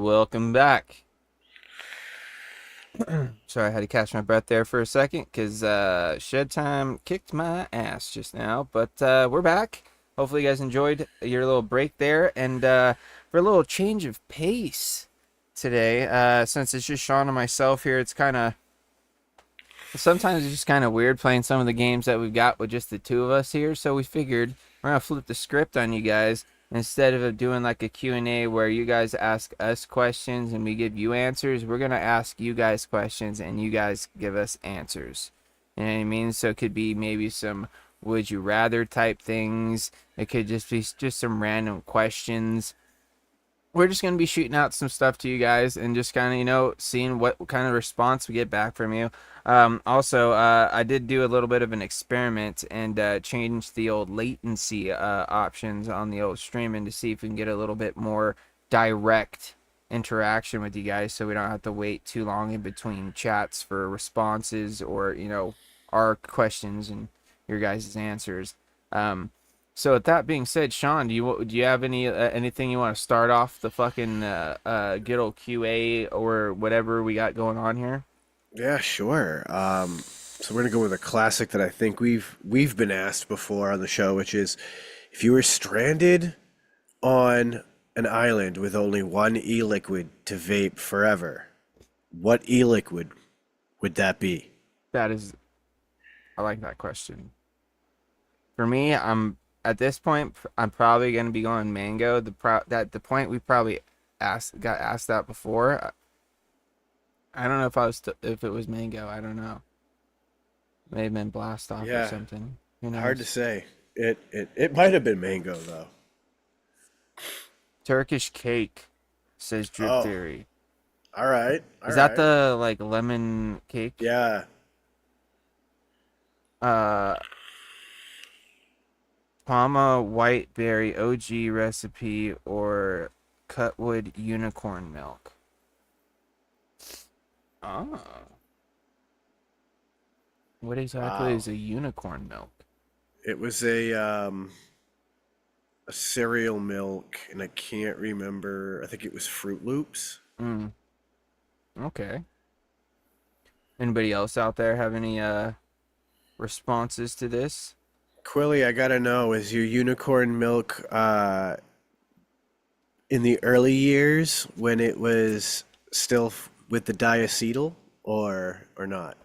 welcome back. Sorry, I had to catch my breath there for a second because Shed Time kicked my ass just now. But we're back. Hopefully, you guys enjoyed your little break there. And for a little change of pace today, since it's just Sean and myself here, sometimes it's just kind of weird playing some of the games that we've got with just the two of us here. So we figured we're going to flip the script on you guys. Instead of doing like a Q&A where you guys ask us questions and we give you answers, we're going to ask you guys questions and you guys give us answers. You know what I mean? So it could be maybe some would you rather type things. It could just be just some random questions. We're just going to be shooting out some stuff to you guys and just kind of, seeing what kind of response we get back from you. Also, I did do a little bit of an experiment and changed the old latency options on the old streaming to see if we can get a little bit more direct interaction with you guys so we don't have to wait too long in between chats for responses or, our questions and your guys' answers. So with that being said, Sean, do you have anything you want to start off the fucking good old QA or whatever we got going on here? Yeah, sure. So we're gonna go with a classic that I think we've been asked before on the show, which is if you were stranded on an island with only one e-liquid to vape forever, what e-liquid would that be? I like that question. For me, at this point, I'm probably gonna be going mango. The point we probably got asked that before. I don't know if it was mango. I don't know. May have been blast off or Yeah, something. Who hard to knows? say. It might have been mango though. Turkish cake, says Drip Oh, Theory. all right, all Is that right. the like lemon cake? Yeah, Uh, Palma Whiteberry OG recipe or Cutwood unicorn milk? Oh, what exactly wow. is a unicorn milk? It was a cereal milk, and I can't remember. I think it was Fruit Loops. Mm, okay. Anybody else out there have any responses to this? Quilly, I gotta know, is your unicorn milk in the early years when it was still with the diacetyl or not?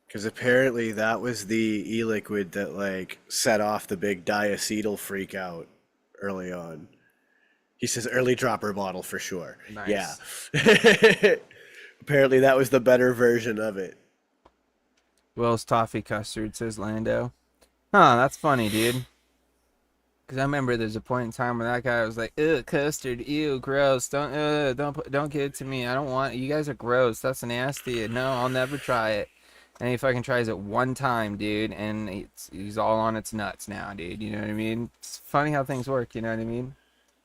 Because apparently that was the e-liquid that like set off the big diacetyl freak out early on. He says early dropper bottle for sure. Yeah. Nice. Apparently that was the better version of it. Will's toffee custard, says Lando. Huh, that's funny, dude. Because I remember there's a point in time where that guy was like, "Ugh, custard, ew, gross. Don't give it to me. I don't want it. You guys are gross. That's nasty. No, I'll never try it." And he fucking tries it one time, dude, and he's all on its nuts now, dude. You know what I mean? It's funny how things work. You know what I mean?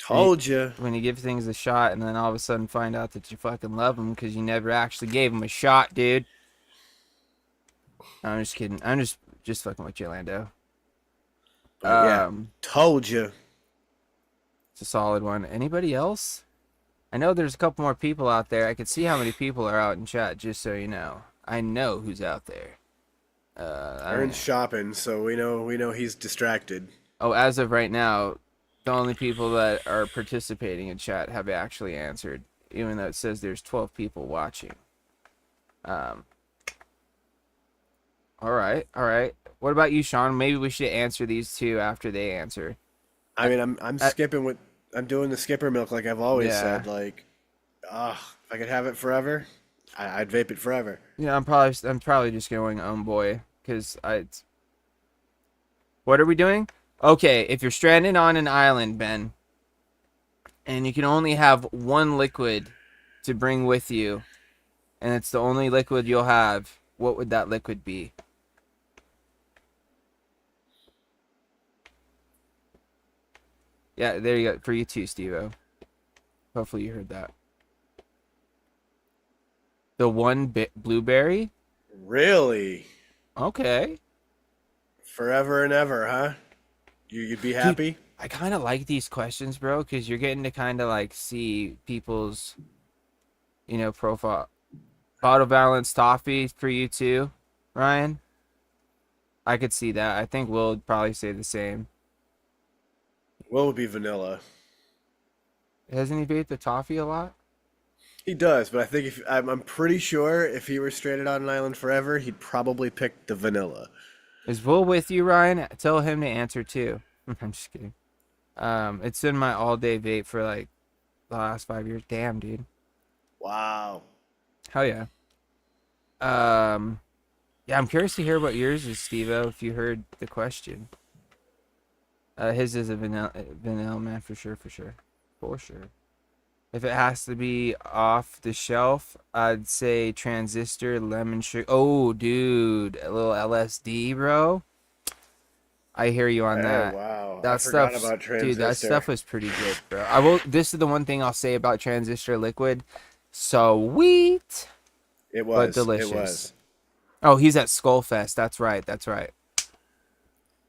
When you, Told you. when you give things a shot, and then all of a sudden find out that you fucking love them because you never actually gave them a shot, dude. I'm just kidding. I'm just fucking with you, Lando. But yeah, Um, told you. it's a solid one. Anybody else? I know there's a couple more people out there. I can see how many people are out in chat, just so you know. I know who's out there. I Aaron's don't. shopping, so we know he's distracted. Oh, as of right now, the only people that are participating in chat have actually answered, even though it says there's 12 people watching. Um, all right, all right. What about you, Sean? Maybe we should answer these two after they answer. I I, mean, I'm I, skipping what I'm doing the skipper milk like I've always yeah, said. Like, if I could have it forever, I'd vape it forever. I'm probably just going boy because I. What are we doing? Okay, if you're stranded on an island, Ben, and you can only have one liquid to bring with you, and it's the only liquid you'll have, what would that liquid be? Yeah, there you go. For you too, Steve-O. Hopefully you heard that. The one blueberry? Really? Okay. Forever and ever, huh? You'd be Dude, happy? I kind of like these questions, bro, because you're getting to kind of like see people's, profile. Bottle balance toffee for you too, Ryan. I could see that. I think Will would probably say the same. What would be vanilla? Hasn't he vaped the toffee a lot? He does, but I think if I'm pretty sure if he were stranded on an island forever, he'd probably pick the vanilla. Is Will with you, Ryan? Tell him to answer too. I'm just kidding. It's been my all day vape for like the last 5 years. Damn, dude. Wow. Hell yeah. Um, yeah, I'm curious to hear what yours is, Steve-O, if you heard the question. His is a vanilla man for sure, for sure. For sure. If it has to be off the shelf, I'd say transistor, lemon sugar. Oh, dude, a little LSD, bro. I hear you on Oh, that. wow. I That forgot stuff, about dude, that transistor. stuff was pretty good, bro. I will. This is the one thing I'll say about transistor liquid. Sweet, It but was. It delicious. was. Oh, he's at Skullfest. That's right. That's right.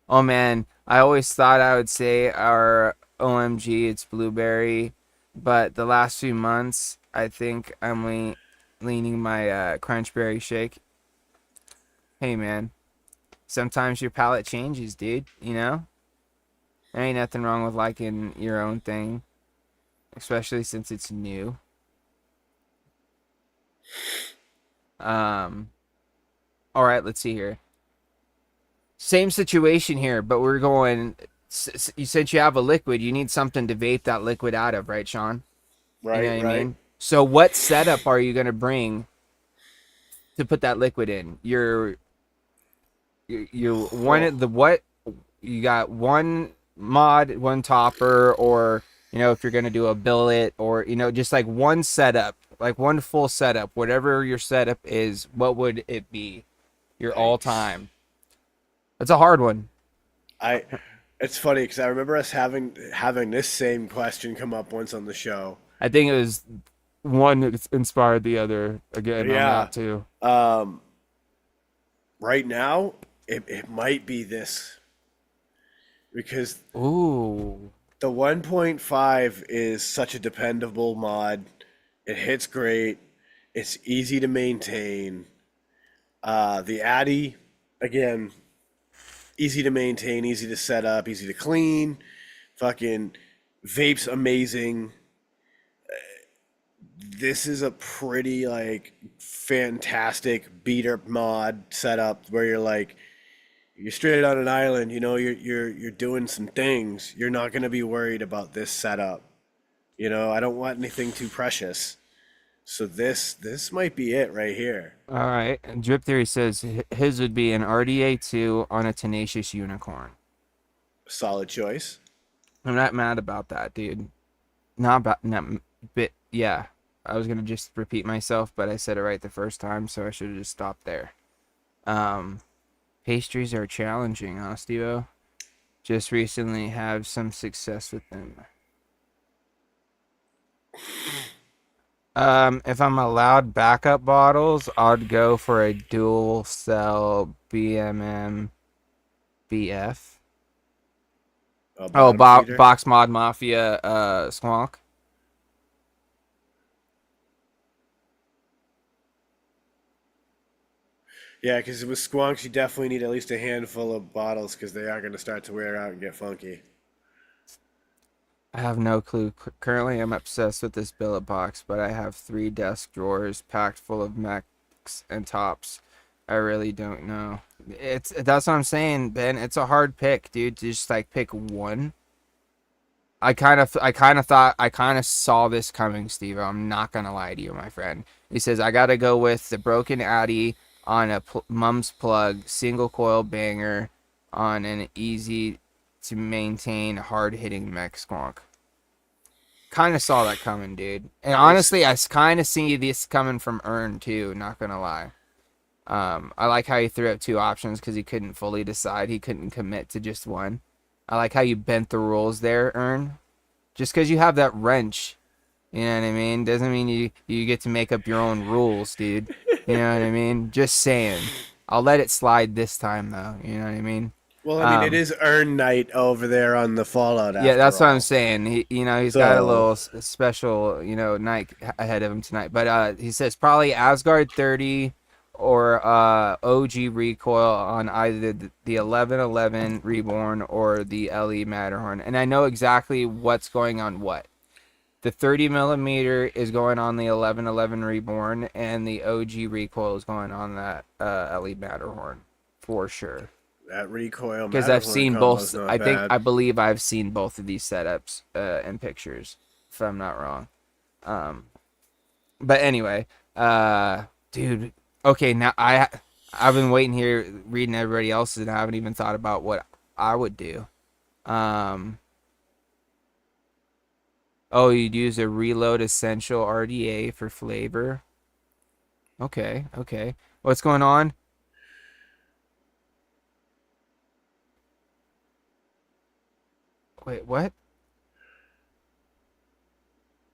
Oh man, I always thought I would say our OMG, it's blueberry, but the last few months, I think I'm leaning my crunchberry shake. Hey man, sometimes your palate changes, dude. There ain't nothing wrong with liking your own thing, especially since it's new. Um, all right, let's see here. Same situation here, but we're going. Since you have a liquid, you need something to vape that liquid out of, right, Sean? You know Right, what I right. mean? So, what setup are you gonna bring to put that liquid in? You Oh, one the what? You got one mod, one topper, or if you're gonna do a billet, or just like one setup, like one full setup, whatever your setup is. What would it be? Your all yikes. time. That's a hard one. I. It's funny because I remember us having this same question come up once on the show. I think it was one that inspired the other again on Yeah. that too. Um, right now, it might be this because Ooh. the 1.5 is such a dependable mod. It hits great. It's easy to maintain. The Addy, again, easy to maintain, easy to set up, easy to clean. Fucking Vape's amazing. This is a pretty like fantastic beat up mod setup where you're straight on an island, you're doing some things. You're not gonna be worried about this setup. I don't want anything too precious. So this might be it right here. All right. Drip Theory says his would be an RDA2 on a tenacious unicorn. Solid choice. I'm not mad about that, dude. Not about not bit. Yeah, I was gonna just repeat myself, but I said it right the first time, so I should have just stopped there. Um, Pastries are challenging, huh, Steve-O? Just recently have some success with them. If I'm allowed backup bottles, I'd go for a dual cell BMM BF. Oh, Bottom feeder. Box Mod Mafia Squonk. Yeah, because with squonks, you definitely need at least a handful of bottles because they are going to start to wear out and get funky. I have no clue. Currently, I'm obsessed with this billet box, but I have 3 desk drawers packed full of mechs and tops. I really don't know. That's what I'm saying, Ben. It's a hard pick, dude. To just like pick one. I kind of saw this coming, Steve. I'm not gonna lie to you, my friend. He says I gotta go with the broken Addy on a mum's plug, single coil banger on an easy to maintain, hard hitting mech squonk. Kind of saw that coming, dude. And Nice. honestly, I kind of see this coming from Earn too. Not gonna lie. I like how he threw up 2 options because he couldn't fully decide. He couldn't commit to just one. I like how you bent the rules there, Earn. Just because you have that wrench, you know what I mean, doesn't mean you get to make up your own rules, dude. You know what I mean? Just saying. I'll let it slide this time, though. You know what I mean? Well, I mean, it Um, is Earn Night over there on the Fallout yeah, after that's what I'm all. saying. He's got a So little special, night ahead of him tonight. But he says probably Asgard 30 or OG recoil on either the 1111 Reborn or the LE Matterhorn. And I know exactly what's going on what. The 30 millimeter is going on the 1111 Reborn, and the OG recoil is going on that LE Matterhorn for sure. that recoil Because I've Matterhorn seen combo is both. not bad. I believe I've seen both of these setups in pictures, if I'm not wrong. Um, but anyway, dude. Okay, now I've been waiting here reading everybody else's, and I haven't even thought about what I would do. Um, oh, you'd use a Reload Essential RDA for flavor. Okay, okay. What's going on? Wait, what?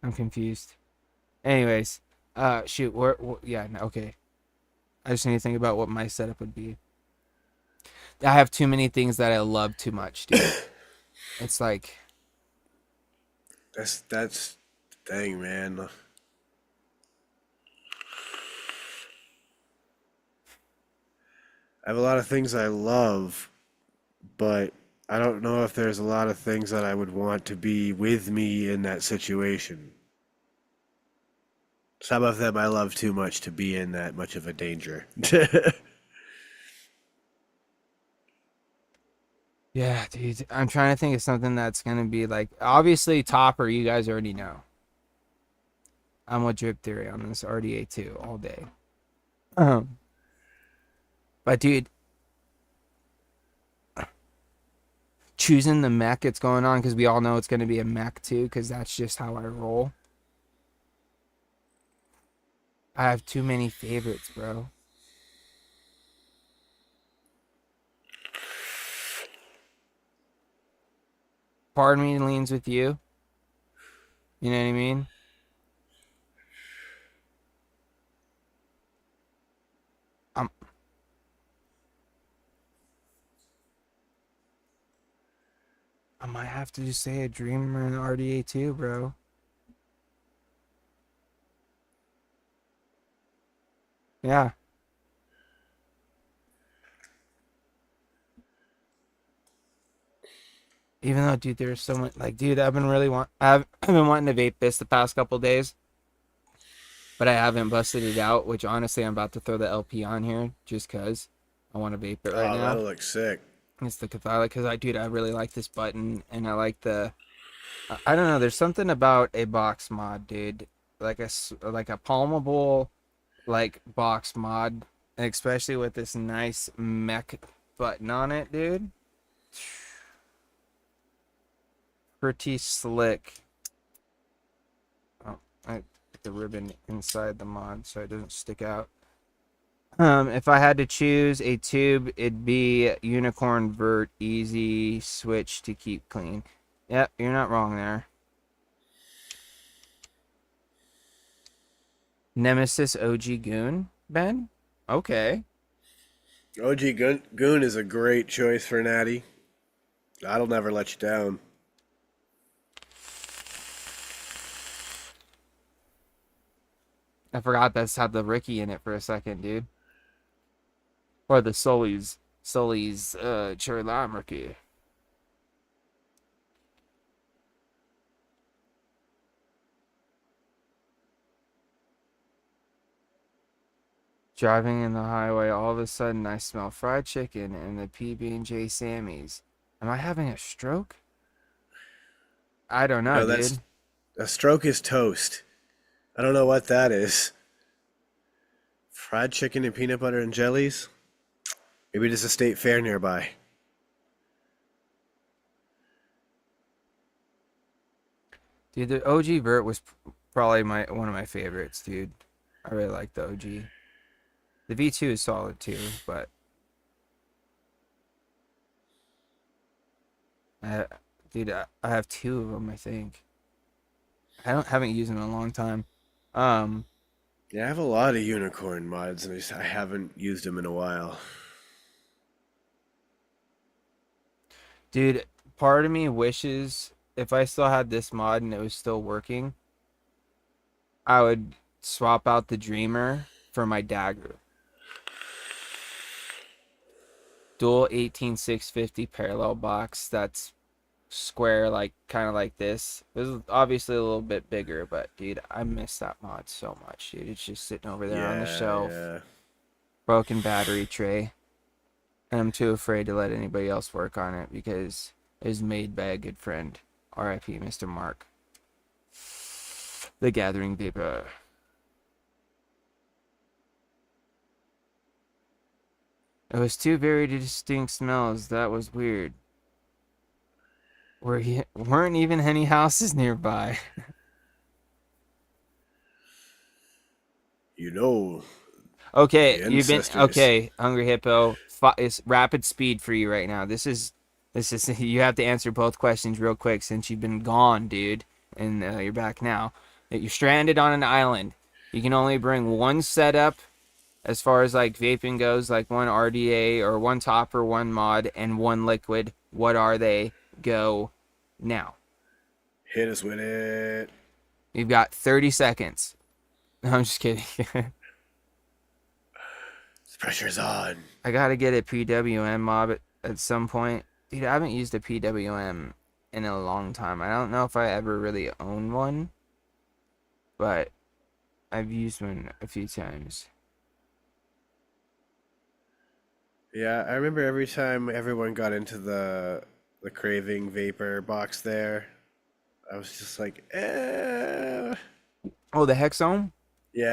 I'm confused. Anyways, shoot, yeah, no, okay. I just need to think about what my setup would be. I have too many things that I love too much, dude. It's like, That's the thing, man. I have a lot of things I love, but I don't know if there's a lot of things that I would want to be with me in that situation. Some of them I love too much to be in that much of a danger. yeah, dude. I'm trying to think of something that's gonna be like, obviously, Topper. You guys already know. I'm with Drip Theory on this RDA 2 all day. Um, but dude, choosing the mech it's going on because we all know it's gonna be a mech too, because that's just how I roll. I have too many favorites, bro. Part of me leans with you. You know what I mean? I'm I might have to just say a Dreamer and RDA too, bro. Yeah. Even though, dude, there's so much. Like, dude, I've been wanting to vape this the past couple days, but I haven't busted it out. Which honestly, I'm about to throw the LP on here just cause I want to vape it right Oh, now. that'll look sick. It's the Catholic because dude, I really like this button and I like the. I don't know. There's something about a box mod, dude. Like a palmable like box mod, especially with this nice mech button on it, dude. Pretty slick. Oh, I put the ribbon inside the mod so it doesn't stick out. If I had to choose a tube, it'd be Unicorn Vert Easy Switch to keep clean. Yep, you're not wrong there. Nemesis OG Goon, Ben? Okay. OG Goon is a great choice for Natty. That'll never let you down. I forgot that's had the Ricky in it for a second, dude. Or the Sully's Cherry Lime Ricky. Driving in the highway, all of a sudden I smell fried chicken and the PB&J Sammy's. Am I having a stroke? I don't know, No, that's dude. a stroke is toast. I don't know what that is. Fried chicken and peanut butter and jellies? Maybe there's a state fair nearby. Dude, the OG Vert was probably one of my favorites, dude. I really like the OG. The V2 is solid too, but I, dude, I have two of them, I think. Haven't used them in a long time. Um, Yeah, I have a lot of unicorn mods, and I haven't used them in a while. Dude, part of me wishes if I still had this mod and it was still working, I would swap out the Dreamer for my dagger. Dual 18650 parallel box that's square, like kind of like this. It was obviously a little bit bigger, but dude, I miss that mod so much, dude. It's just sitting over there on the Yeah, shelf. yeah. Broken battery tray. And I'm too afraid to let anybody else work on it because it was made by a good friend. R.I.P. Mr. Mark. The Gathering Vapor. It was two very distinct smells. That was weird. Weren't even any houses nearby. You know, Okay, the you've been ancestors. okay. Hungry Hippo, it's rapid speed for you right now. This is you have to answer both questions real quick since you've been gone, dude, and you're back now. That you're stranded on an island. You can only bring one setup as far as like vaping goes, like one RDA or one topper, one mod, and one liquid. What are they? Go now. Hit us with it. You've got 30 seconds. No, I'm just kidding. The pressure's on. I gotta get a PWM mob at some point. Dude, I haven't used a PWM in a long time. I don't know if I ever really own one, but I've used one a few times. Yeah, I remember every time everyone got into the craving vapor box there, I was just like, eh. Oh, the Hexome?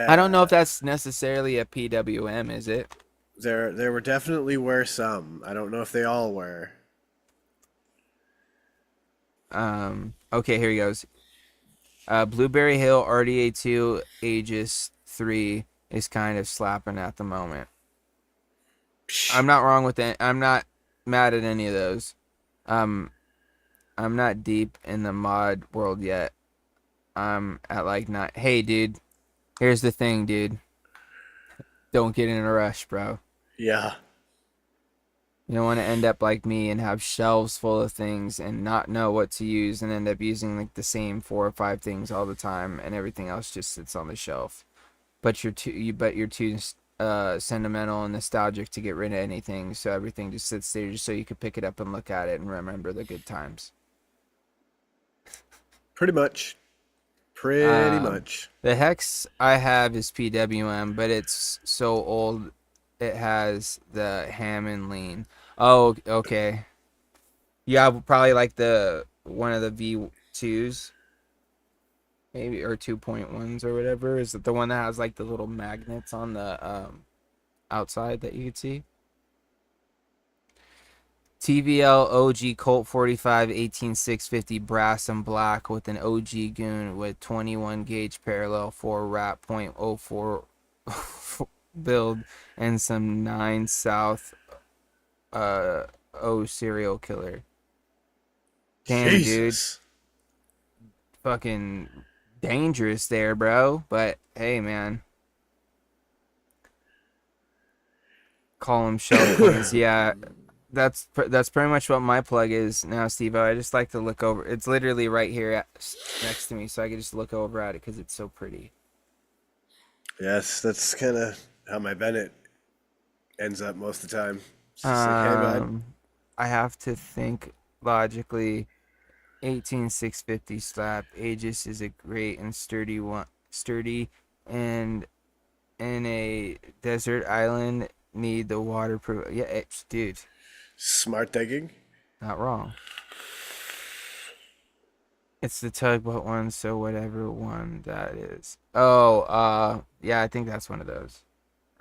I don't know if Yeah. that's necessarily a PWM, is it? There were definitely were some. I don't know if they all were. Okay, here he goes. Blueberry Hill RDA2 Aegis 3 is kind of slapping at the moment. Psh, I'm not wrong with that. I'm not mad at any of those. Um, I'm not deep in the mod world yet. I'm at like not. Hey, dude. Here's the thing, dude. Don't get in a rush, bro. yeah. You don't want to end up like me and have shelves full of things and not know what to use and end up using like the same 4 or 5 things all the time and everything else just sits on the shelf. But you're too sentimental and nostalgic to get rid of anything, so everything just sits there just so you could pick it up and look at it and remember the good times. Pretty much. Pretty Um, much. the Hex I have is PWM, but it's so old it has the Hammond lean. Oh, okay. Yeah, probably like the one of the V2s, maybe, or 2.1s or whatever. Is it the one that has like the little magnets on the outside that you could see? TVL OG Colt 45 18650 brass and black with an OG goon with 21 gauge parallel 4 wrap .04 build and some 9 South O serial killer. Damn, dude. Jesus. Fucking dangerous there, bro. But hey, man. Call them shell cleans. Yeah, that's pretty much what my plug is now, Steve. I just like to look over. It's literally right here next to me, so I can just look over at it because it's so pretty. Yes, that's kind of how my Bennett ends up most of the time. It's just like, hey, bud. Um, I have to think logically. 18650 slap. Aegis is a great and sturdy one. Sturdy and in a desert island need the waterproof. Yeah, dude, Smart thinking. not wrong. It's the tugboat one, so whatever one that is. Oh, yeah, I think that's one of those.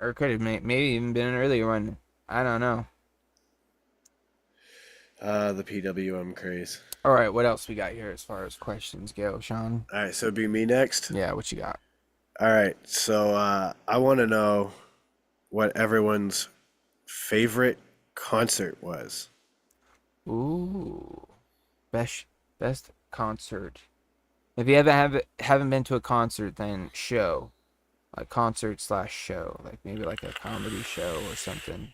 Or could have maybe even been an earlier one. I don't know. The PWM craze. All right, what else we got here as far as questions go, Sean? All right, so it'd be me next. Yeah, what you got? All right, so I want to know what everyone's favorite concert was. Ooh, best concert. If you haven't been to a concert, then show, like concert slash show, like maybe like a comedy show or something.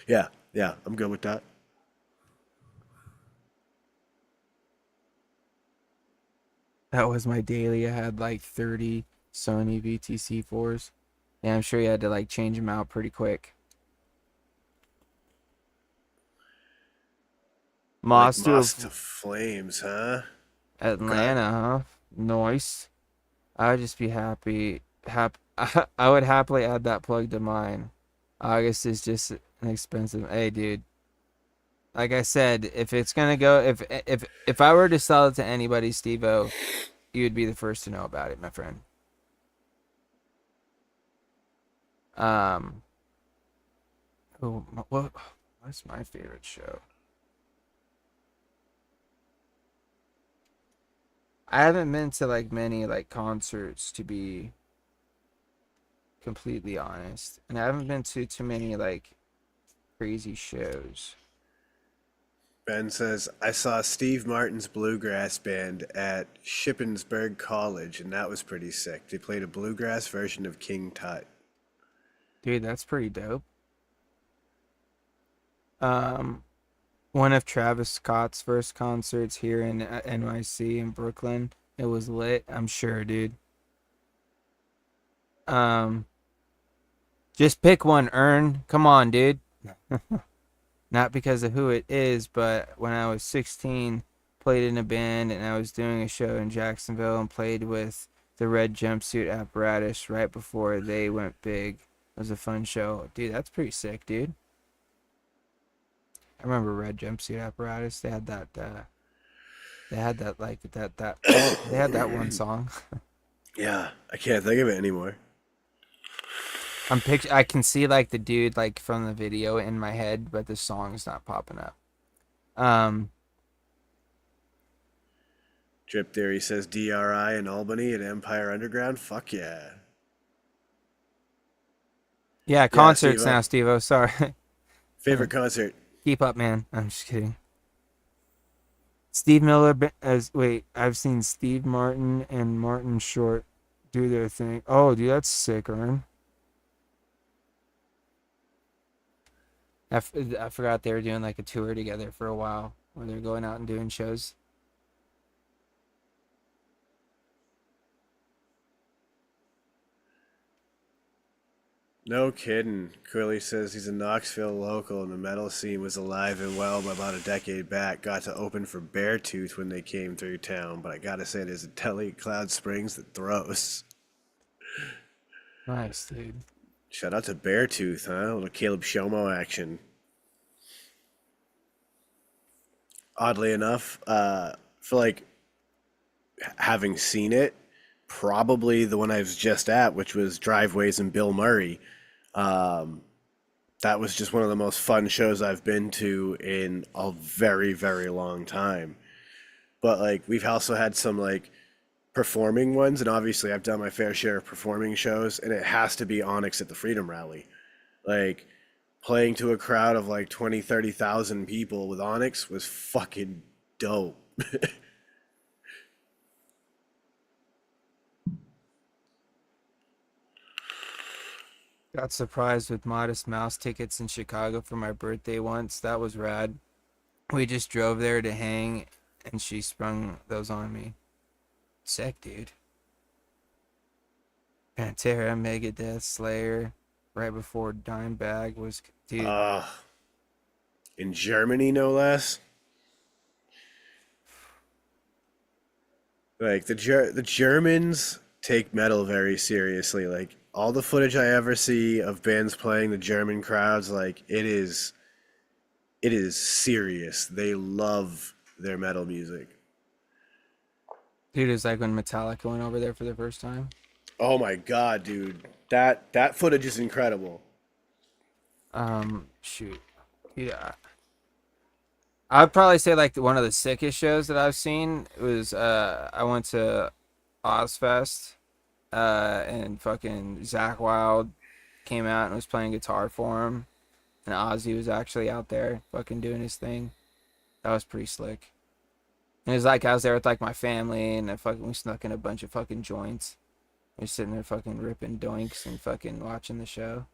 Yeah, yeah, I'm good with that. That was my daily. I had like 30 Sony VTC4s. Yeah, I'm sure you had to like change them out pretty quick. Like Moss to moss to flames, huh? Okay. Atlanta, huh? Nice. I would just be happy. I would happily add that plug to mine. August is just an expensive. Hey, dude. Like I said, if it's gonna go, if I were to sell it to anybody, Steve-O, you would be the first to know about it, my friend. Um, what's my favorite show? I haven't been to like many like concerts, to be completely honest, and I haven't been to too many like crazy shows. Ben says, I saw Steve Martin's bluegrass band at Shippensburg College, and that was pretty sick. They played a bluegrass version of King Tut. Dude, that's pretty dope. Um, one of Travis Scott's first concerts here in NYC in Brooklyn. It was lit, I'm sure, dude. Um, just pick one, Earn. Come on, dude. Not because of who it is, but when I was 16, played in a band and I was doing a show in Jacksonville and played with the Red Jumpsuit Apparatus right before they went big. It was a fun show. Dude, that's pretty sick, dude. I remember Red Jumpsuit Apparatus. They had that like that they had that one song. Yeah, I can't think of it anymore. I can see like the dude like from the video in my head, but the song's not popping up. Um Drip Theory says DRI in Albany at Empire Underground. Fuck yeah. yeah, Yeah, Steve. concerts now, Steve-O. Sorry. Favorite concert? Keep up, man. I'm just kidding. Steve Miller I've seen Steve Martin and Martin Short do their thing. Oh, dude, that's sick, Ern. I forgot they were doing like a tour together for a while where they're going out and doing shows. No kidding. Quilly says he's a Knoxville local and the metal scene was alive and well by about a decade back. Got to open for Beartooth when they came through town, but I gotta say there's a telly at Cloud Springs that throws. Nice, dude. Shout out to Beartooth, huh? A little Caleb Shomo action. Oddly enough, for like having seen it, probably the one I was just at, which was Driveways and Bill Murray. Um, that was just one of the most fun shows I've been to in a very, very long time. But like we've also had some like performing ones, and obviously I've done my fair share of performing shows, and it has to be Onyx at the Freedom Rally. Like playing to a crowd of like 20, 30,000 people with Onyx was fucking dope. Got surprised with Modest Mouse tickets in Chicago for my birthday once. That was rad. We just drove there to hang, and she sprung those on me. Sick, dude. Pantera, Megadeth, Slayer, right before Dimebag was, dude. In Germany, no less. Like the Germans take metal very seriously. Like all the footage I ever see of bands playing the German crowds, like it is serious. They love their metal music. Dude, it was like when Metallica went over there for the first time. Oh my god, dude. That footage is incredible. Shoot. Yeah. I'd probably say like one of the sickest shows that I've seen was I went to Ozfest and fucking Zach Wild came out and was playing guitar for him, and Ozzy was actually out there fucking doing his thing. That was pretty slick. And it was like I was there with like my family and we snuck in a bunch of fucking joints. We're sitting there fucking ripping doinks and fucking watching the show.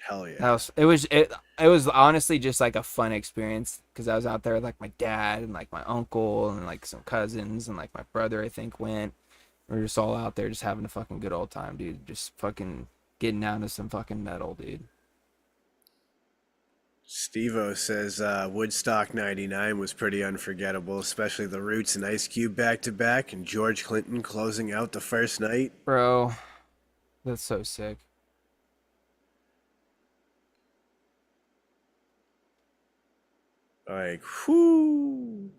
Hell yeah. That was it was honestly just like a fun experience because I was out there with like my dad and like my uncle and like some cousins and like my brother I think went. We were just all out there just having a fucking good old time, dude. Just fucking getting down to some fucking metal, dude. Stevo says Woodstock 99 was pretty unforgettable, especially the Roots and Ice Cube back to back and George Clinton closing out the first night. Bro, that's so sick. Like, whoo.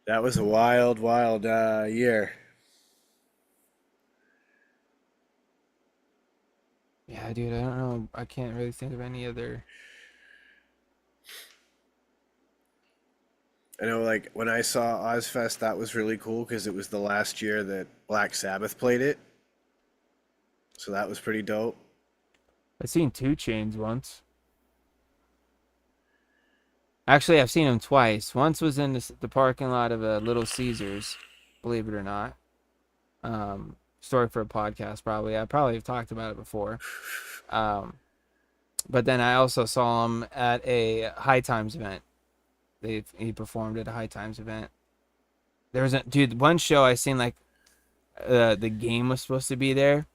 That was a wild, wild year. Yeah, dude, I don't know. I can't really think of any other. I know, like, when I saw Ozfest, that was really cool because it was the last year that Black Sabbath played it. So that was pretty dope. I've seen 2 Chainz once. Actually, I've seen him twice. Once was in the parking lot of a Little Caesars, believe it or not. Story for a podcast, probably. I probably have talked about it before. Um, but then I also saw him at a High Times event. He performed at a High Times event. There was one show I seen like the game was supposed to be there,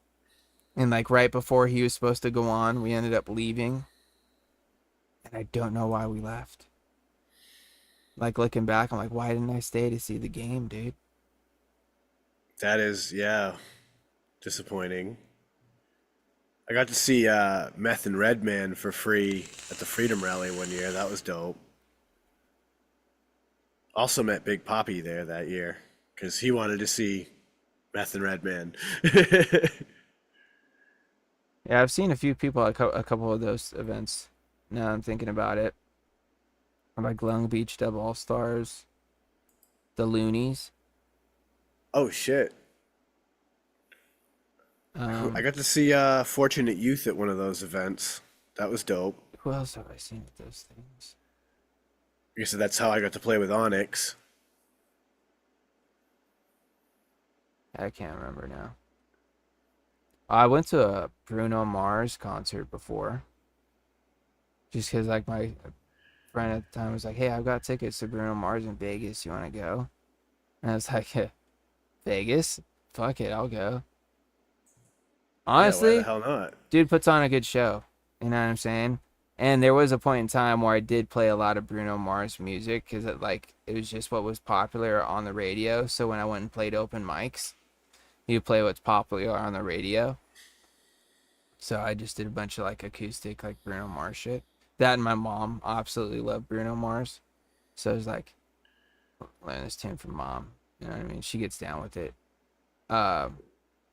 and like right before he was supposed to go on, we ended up leaving, and I don't know why we left. Like looking back, I'm like, why didn't I stay to see the game, dude? That is, yeah, disappointing. I got to see Meth and Redman for free at the Freedom Rally one year. That was dope. Also met Big Poppy there that year because he wanted to see Meth and Redman. Yeah, I've seen a few people at a couple of those events. Now I'm thinking about it. Like Long Beach Dub All Stars, the Loonies. Oh shit! I got to see Fortunate Youth at one of those events. That was dope. Who else have I seen at those things? I guess that's how I got to play with Onyx. I can't remember now. I went to a Bruno Mars concert before. Just because, like, my friend at the time was like, hey, I've got tickets to Bruno Mars in Vegas. You want to go? And I was like, Vegas? Fuck it, I'll go. Yeah, why the Honestly, hell not? dude puts on a good show. You know what I'm saying? And there was a point in time where I did play a lot of Bruno Mars music because it was just what was popular on the radio. So when I went and played open mics, you play what's popular on the radio. So I just did a bunch of like acoustic like Bruno Mars shit. That and my mom absolutely loved Bruno Mars. So I was like, learn this tune from mom. You know what I mean? She gets down with it. But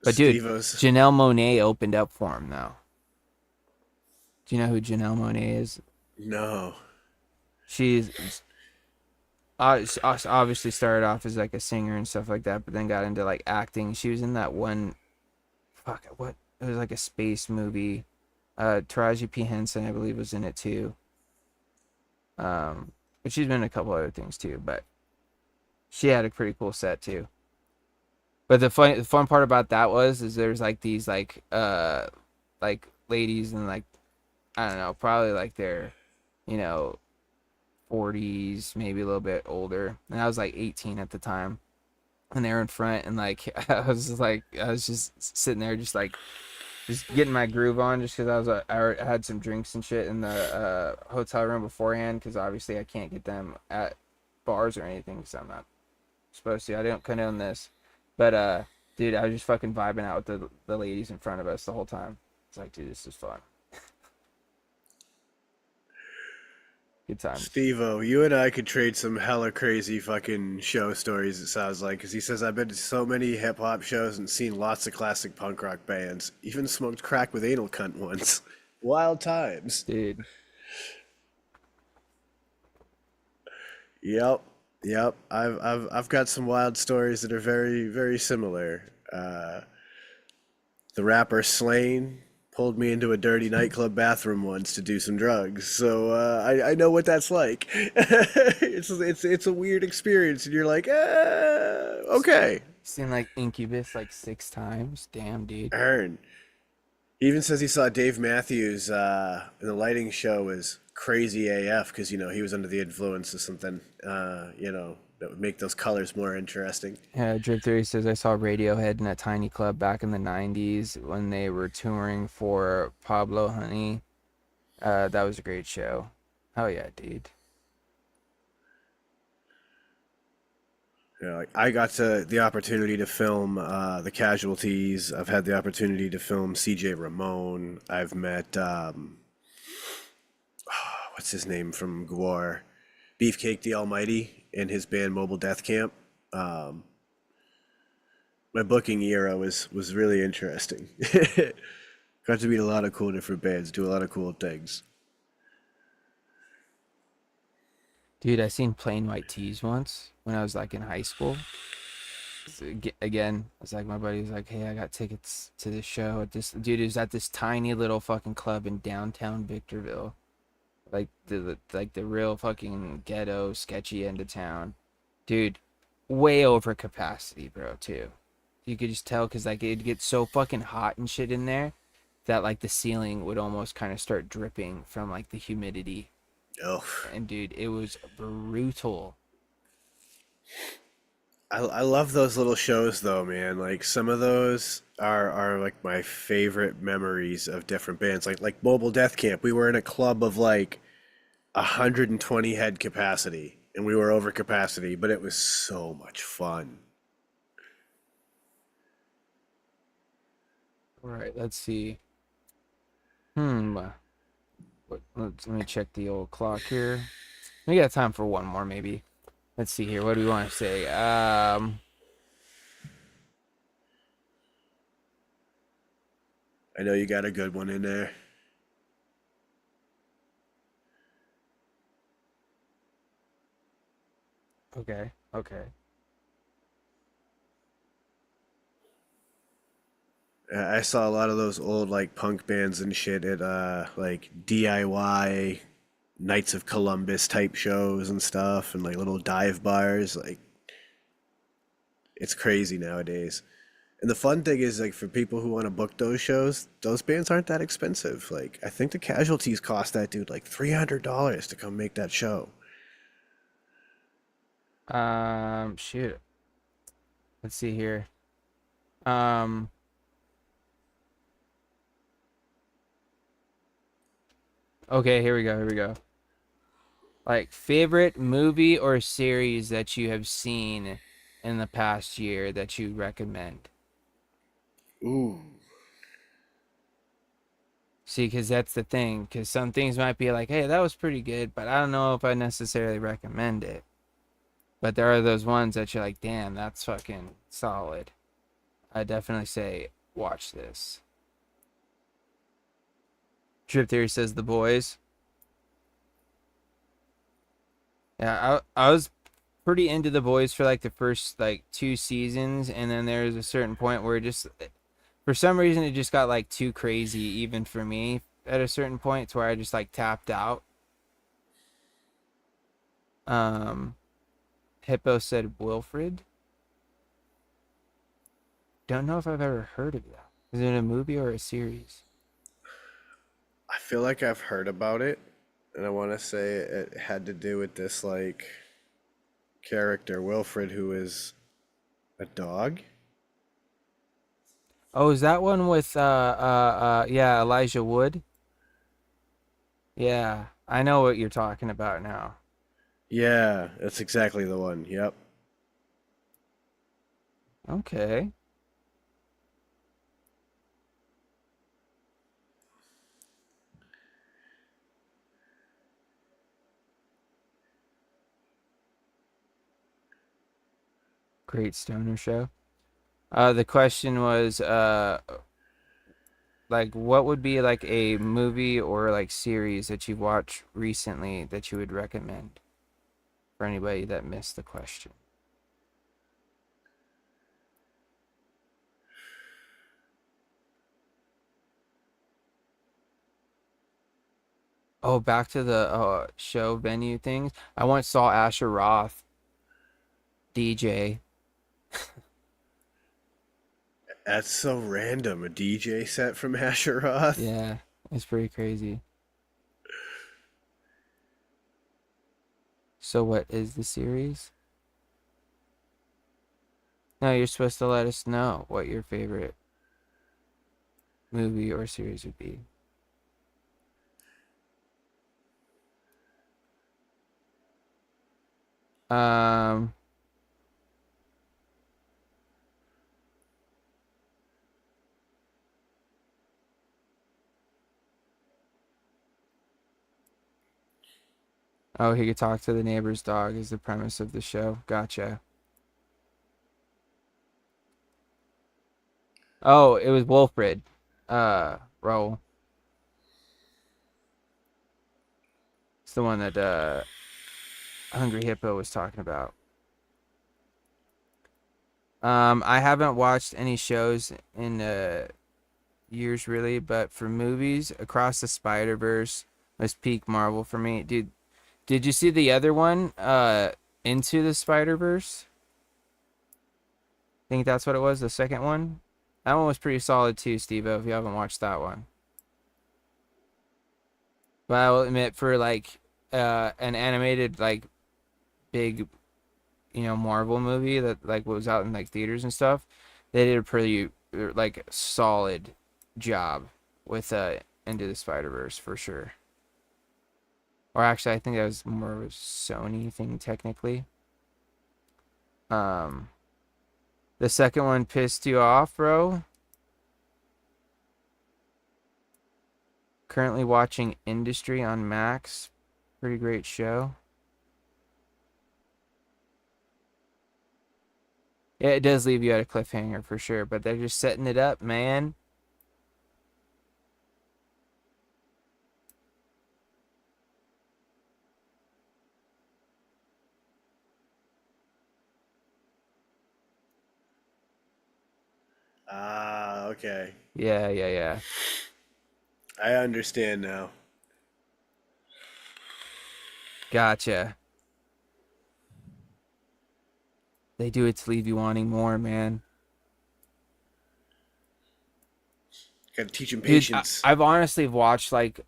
dude, Steve-O's. Janelle Monáe opened up for him though. Do you know who Janelle Monáe is? No. She's obviously started off as like a singer and stuff like that, but then got into like acting. She was in that one, fuck what? It was like a space movie. Taraji P Henson, I believe, was in it too. But she's been in a couple other things too. But she had a pretty cool set too. But the fun part about that is there's like these like ladies and like I don't know, probably like they're, you know, 40s, maybe a little bit older. And I was like 18 at the time. And they were in front and like I was just sitting there just getting my groove on just because I had some drinks and shit in the hotel room beforehand because obviously I can't get them at bars or anything because I'm not supposed to. I don't condone this. But dude, I was just fucking vibing out with the ladies in front of us the whole time. It's like, dude, this is fun. Good times. Steve-O, you and I could trade some hella crazy fucking show stories, it sounds like, because he says, I've been to so many hip hop shows and seen lots of classic punk rock bands. Even smoked crack with Anal Cunt once. Wild times. Dude. Yep. Yep. I've got some wild stories that are very, very similar. The rapper Slain pulled me into a dirty nightclub bathroom once to do some drugs, so I know what that's like. It's a weird experience, and you're like, okay. Seen like Incubus like 6 times. Damn, dude. Earn. He even says he saw Dave Matthews in the lighting show was crazy AF because he was under the influence of something that would make those colors more interesting. Drip Theory says I saw Radiohead in a tiny club back in the '90s when they were touring for Pablo Honey. That was a great show. Oh yeah, dude. Like I got the opportunity to film the Casualties. I've had the opportunity to film CJ Ramone. I've met what's his name from Gwar, Beefcake the Almighty, and his band Mobile Death Camp. Um, my booking era was really interesting. Got to meet a lot of cool different bands, do a lot of cool things. Dude, I seen Plain White Tees once when I was like in high school. So, again, I was like, my buddy was like, "Hey, I got tickets to the show at this." Dude, it was at this tiny little fucking club in downtown Victorville, like the real fucking ghetto, sketchy end of town. Dude, way over capacity, bro. Too. You could just tell because like it'd get so fucking hot and shit in there that like the ceiling would almost kind of start dripping from like the humidity. Oh, And dude, it was brutal. I love those little shows though, man. Like some of those are like my favorite memories of different bands. Like Mobile Death Camp. We were in a club of like 120 head capacity, and we were over capacity, but it was so much fun. All right, let's see. Let me check the old clock here. We got time for one more, maybe. Let's see here. What do we want to say? I know you got a good one in there. Okay, okay. I saw a lot of those old like punk bands and shit at like DIY Knights of Columbus type shows and stuff, and like little dive bars. Like it's crazy nowadays. And the fun thing is like for people who want to book those shows, those bands aren't that expensive. Like I think the Casualties cost that dude like $300 to come make that show. Shoot. Let's see here. Um, okay, here we go. Here we go. Like favorite movie or series that you have seen in the past year that you recommend. Ooh. See, because that's the thing. Because some things might be like, hey, that was pretty good, but I don't know if I necessarily recommend it. But there are those ones that you're like, damn, that's fucking solid. I definitely say watch this. Trip Theory says The Boys. Yeah, I was pretty into The Boys for like the first like two seasons, and then there was a certain point where it just for some reason it just got like too crazy even for me at a certain point to where I just like tapped out. Um Hippo said Wilfred. Don't know if I've ever heard of that. Is it a movie or a series? I feel like I've heard about it, and I want to say it had to do with this like character Wilfred who is a dog. Oh, is that one with yeah, Elijah Wood? Yeah, I know what you're talking about now. Yeah, that's exactly the one. Yep. Okay. Great stoner show. The question was like what would be like a movie or like series that you've watched recently that you would recommend for anybody that missed the question? Oh, back to the show venue things. I once saw Asher Roth DJ. That's so random. A DJ set from Asheroth. Yeah, it's pretty crazy. So what is the series? No, you're supposed to let us know what your favorite movie or series would be. Um, oh, he could talk to the neighbor's dog is the premise of the show. Gotcha. Oh, it was Wolfred. Roll. It's the one that Hungry Hippo was talking about. I haven't watched any shows in years really, but for movies, Across the Spider-Verse was peak Marvel for me. Dude, did you see the other one? Into the Spider-Verse? I think that's what it was, the second one. That one was pretty solid too, Steve-O, if you haven't watched that one. But I will admit, for like an animated like big, Marvel movie that like was out in like theaters and stuff, they did a pretty like solid job with Into the Spider-Verse for sure. Or actually, I think that was more of a Sony thing technically. Um, the second one pissed you off, bro? Currently watching Industry on Max. Pretty great show. Yeah, it does leave you at a cliffhanger for sure, but they're just setting it up, man. Ah, okay. Yeah, yeah, yeah. I understand now. Gotcha. They do it to leave you wanting more, man. Got to teach him Dude, patience. I've honestly watched like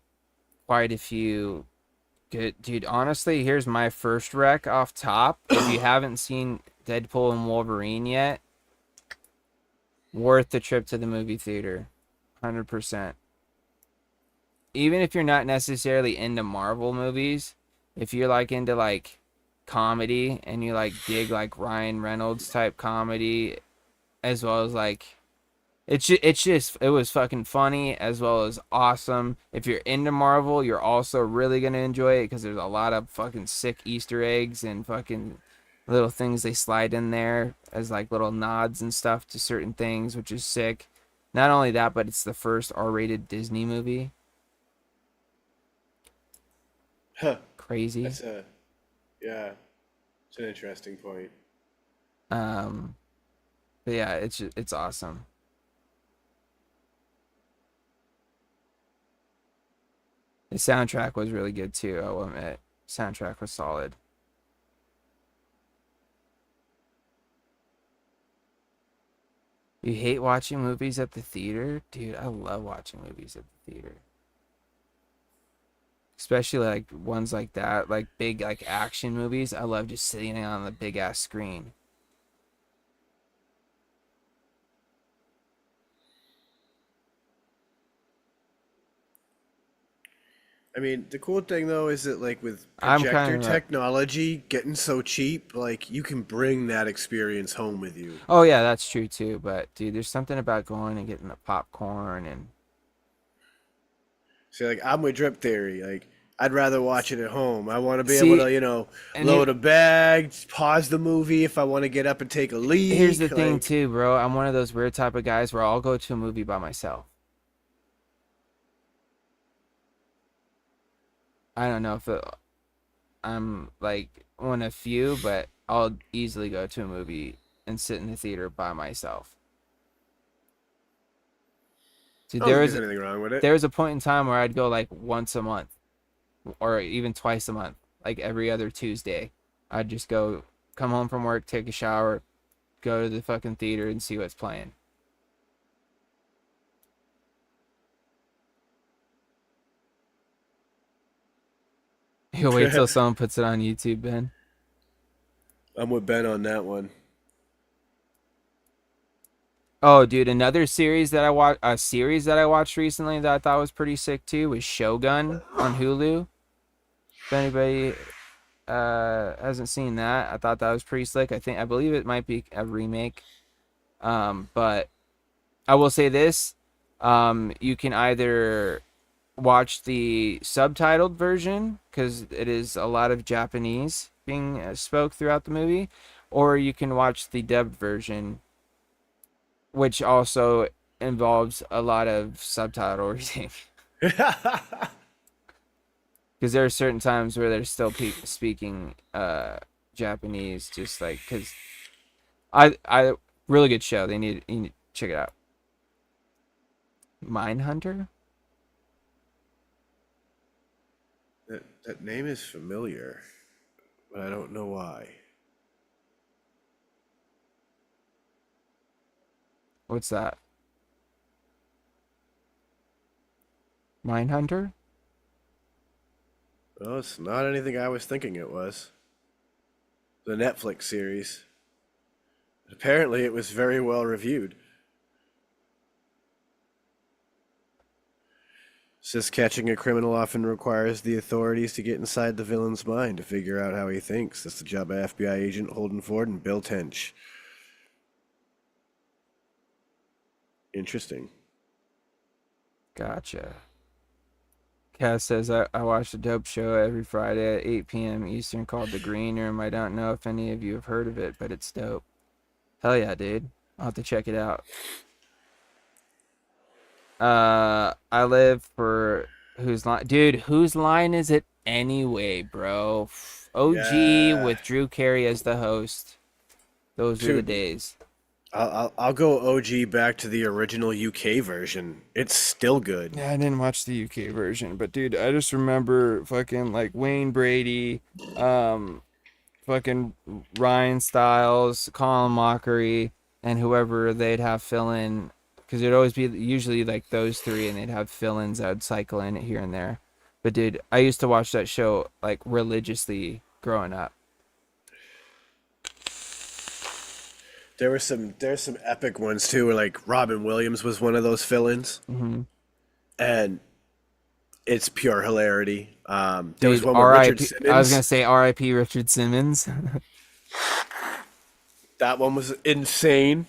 quite a few good. Dude, honestly, here's my first rec off top. If you haven't seen Deadpool and Wolverine yet, worth the trip to the movie theater. 100%. Even if you're not necessarily into Marvel movies, if you're like into like comedy and you like dig like Ryan Reynolds type comedy, as well as like it was fucking funny as well as awesome. If you're into Marvel, you're also really gonna enjoy it because there's a lot of fucking sick Easter eggs and fucking little things they slide in there as like little nods and stuff to certain things, which is sick. Not only that, but it's the first R-rated Disney movie. Huh. Crazy. Yeah, it's an interesting point. Um, but yeah, it's awesome. The soundtrack was really good too, I will admit. Soundtrack was solid. You hate watching movies at the theater? Dude, I love watching movies at the theater. Especially like ones like that, like big like action movies. I love just sitting on the big ass screen. I mean, the cool thing though is that like with I'm projector kind of technology getting so cheap, like you can bring that experience home with you. Oh yeah, that's true too. But dude, there's something about going and getting the popcorn and See, like I'm with Drip Theory. Like I'd rather watch it at home. I want to be able see, to, and load a bag, pause the movie if I want to get up and take a here's the leak. thing Like, too, bro. I'm one of those weird type of guys where I'll go to a movie by myself. I don't know if I'm like one of few, but I'll easily go to a movie and sit in the theater by myself. Dude, I don't think there's anything wrong with it. there was a point in time where I'd go like once a month or even twice a month, like every other Tuesday. I'd just come home from work, take a shower, go to the fucking theater and see what's playing. You wait till someone puts it on YouTube, Ben. I'm with Ben on that one. Oh, dude, another series that I watched recently that I thought was pretty sick too was Shogun on Hulu. If anybody hasn't seen that, I thought that was pretty slick. I believe it might be a remake. But I will say this, you can either watch the subtitled version because it is a lot of Japanese being spoke throughout the movie, or you can watch the dubbed version, which also involves a lot of subtitle reading. Because there are certain times where they're still speaking Japanese, just like because I really good show. You need to check it out. Mindhunter. That name is familiar, but I don't know why. What's that? Mindhunter. Well, it's not anything I was thinking it was. The Netflix series. Apparently, it was very well reviewed. Says catching a criminal often requires the authorities to get inside the villain's mind to figure out how he thinks. That's the job of FBI agent Holden Ford and Bill Tench. Interesting. Gotcha. Cass says, I watch a dope show every Friday at 8 p.m. Eastern called The Green Room. I don't know if any of you have heard of it, but it's dope. Hell yeah, dude. I'll have to check it out. I live for whose line? Dude, whose line is it anyway, bro? OG Yeah. with Drew Carey as the host. Those were the Dude, days. I'll go OG back to the original UK version. It's still good. Yeah, I didn't watch the UK version, but dude, I just remember fucking like Wayne Brady, um, fucking Ryan Stiles, Colin Mockery, and whoever they'd have fill in, because it'd always be usually like those three, and they'd have fill-ins that would cycle in here and there. But dude, I used to watch that show like religiously growing up. There's some epic ones too, where like Robin Williams was one of those fill-ins, Mm-hmm. and it's pure hilarity. There was Dude, one with Richard R.I.P. I was Simmons. gonna say R.I.P. Richard Simmons. That one was insane.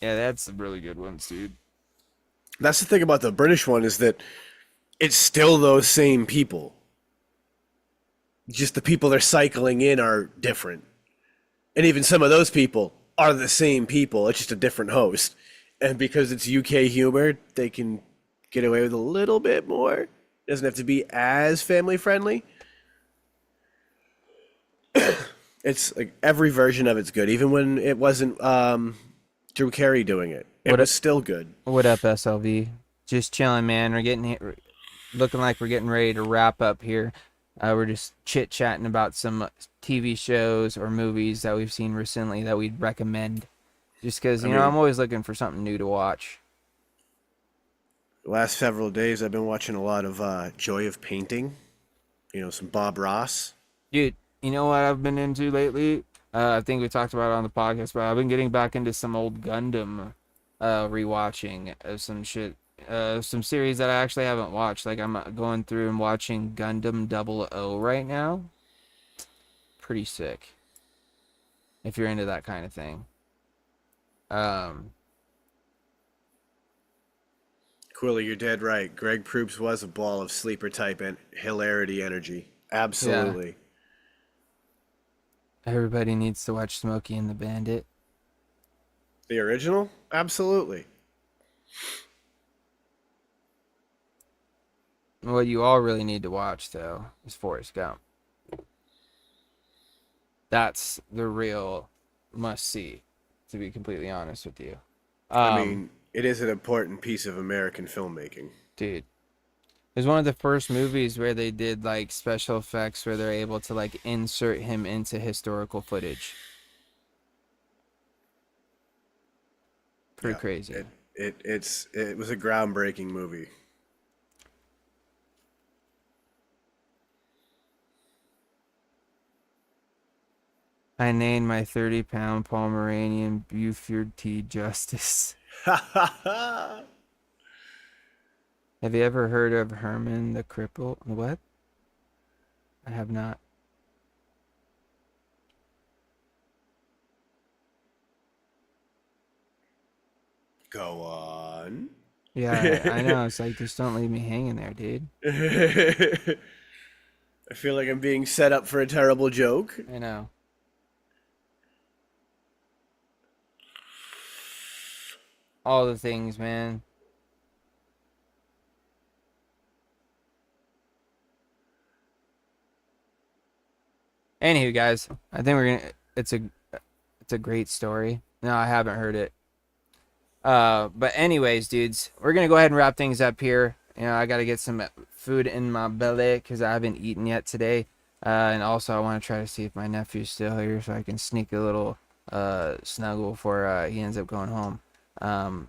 Yeah, that's some really good ones, dude. That's the thing about the British one is that it's still those same people. Just the people they're cycling in are different. And even some of those people are the same people. It's just a different host. And because it's UK humor, they can get away with a little bit more. It doesn't have to be as family friendly. It's like every version of it's good. Even when it wasn't Drew Carey doing it, it What was still good. What up, SLV? Just chilling, man. Looking like we're getting ready to wrap up here. We're just chit chatting about some TV shows or movies that we've seen recently that we'd recommend. Just because I I'm mean, always looking for something new to watch. the last several days I've been watching a lot of Joy of Painting. Some Bob Ross. Dude, you know what I've been into lately? I think we talked about it on the podcast, but I've been getting back into some old Gundam rewatching of some shit. Some series that I actually haven't watched. Like I'm going through and watching Gundam 00 right now. Pretty sick. If you're into that kind of thing. Um, Quilly, you're dead right. Greg Proops was a ball of sleeper type and hilarity energy. yeah. Absolutely. Everybody needs to watch Smokey and the Bandit. The original? Absolutely. What you all really need to watch though is Forrest Gump. That's the real must see, to be completely honest with you. I Um, mean, it is an important piece of American filmmaking. dude, it was one of the first movies where they did like special effects where they're able to like insert him into historical footage. Pretty Yeah. crazy. It was a groundbreaking movie. I named my 30-pound Pomeranian Buford T. Justice. Ha ha ha! Have you ever heard of Herman the Cripple? What? I have not. Go on. Yeah, I know. It's like, just don't leave me hanging there, dude. I feel like I'm being set up for a terrible joke. I know. All the things, man. Anywho, guys, I think we're gonna. It's a great story. No, I haven't heard it. But anyways, dudes, we're gonna go ahead and wrap things up here. You know, I gotta get some food in my belly because I haven't eaten yet today. And also, I want to try to see if my nephew's still here so I can sneak a little snuggle before he ends up going home.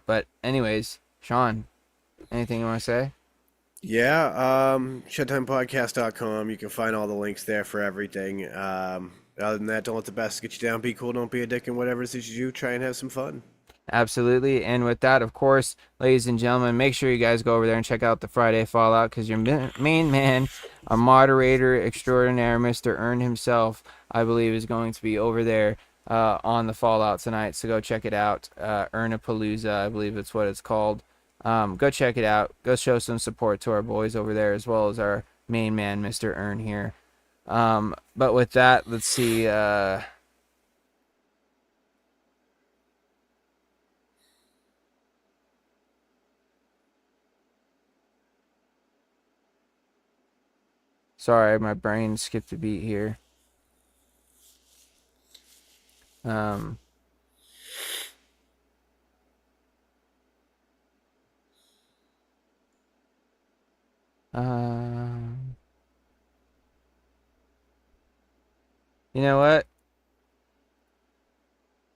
But anyways, Sean, anything you want to say? Yeah, shedtimepodcast.com. You can find all the links there for everything. Other than that, don't let the best get you down. Be cool, don't be a dick, and whatever it is you do, try and have some fun. Absolutely. And with that, of course, ladies and gentlemen, make sure you guys go over there and check out the Friday Fallout because your main man, our moderator extraordinaire, Mr. Earn himself, I believe, is going to be over there on the Fallout tonight. So go check it out. Earn-a-Palooza, I believe it's what it's called. Go check it out. Go show some support to our boys over there as well as our main man, Mr. Earn here. But with that, let's see. Sorry, my brain skipped a beat here. Um, um, you know what?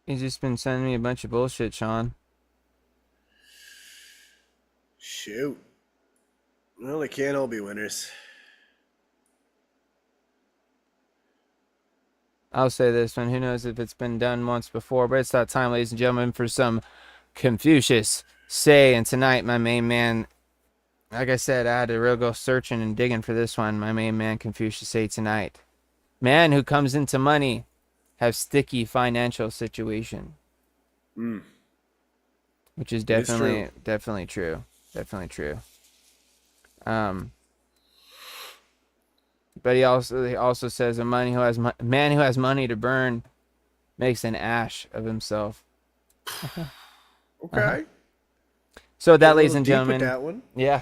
He's just been sending me a bunch of bullshit, Sean. Shoot. Well, they can't all be winners. I'll say this one. Who knows if it's been done once before, but it's that time, ladies and gentlemen, for some Confucius say. And tonight, my main man, like I said, I had to real go searching and digging for this one. My main man, Confucius say tonight. Man who comes into money have sticky financial situation. Mm. Which is It's definitely true. definitely true. Definitely true. But he also says a man who has money to burn makes an ash of himself. Okay. So Get that, a ladies little and deep with gentlemen, that one. yeah.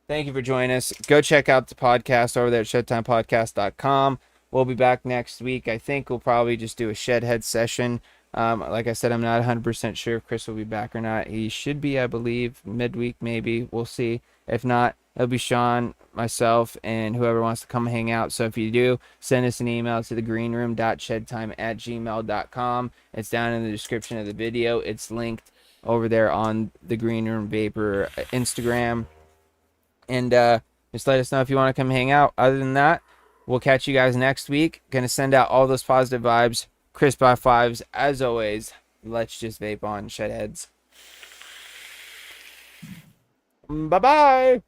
Thank you for joining us. Go check out the podcast over there at shedtimepodcast.com. We'll be back next week. I think we'll probably just do a Shedhead session. Like I said, I'm not 100% sure if Chris will be back or not. He should be, I believe, midweek maybe. We'll see. If not, it'll be Sean, myself, and whoever wants to come hang out. So if you do, send us an email to thegreenroom.shedtime@gmail.com. It's down in the description of the video. It's linked over there on the Green Room Vapor Instagram. And just let us know if you want to come hang out. Other than that, we'll catch you guys next week. Gonna send out all those positive vibes. Crisp by fives. As always, let's just vape on, Shedheads. Bye-bye.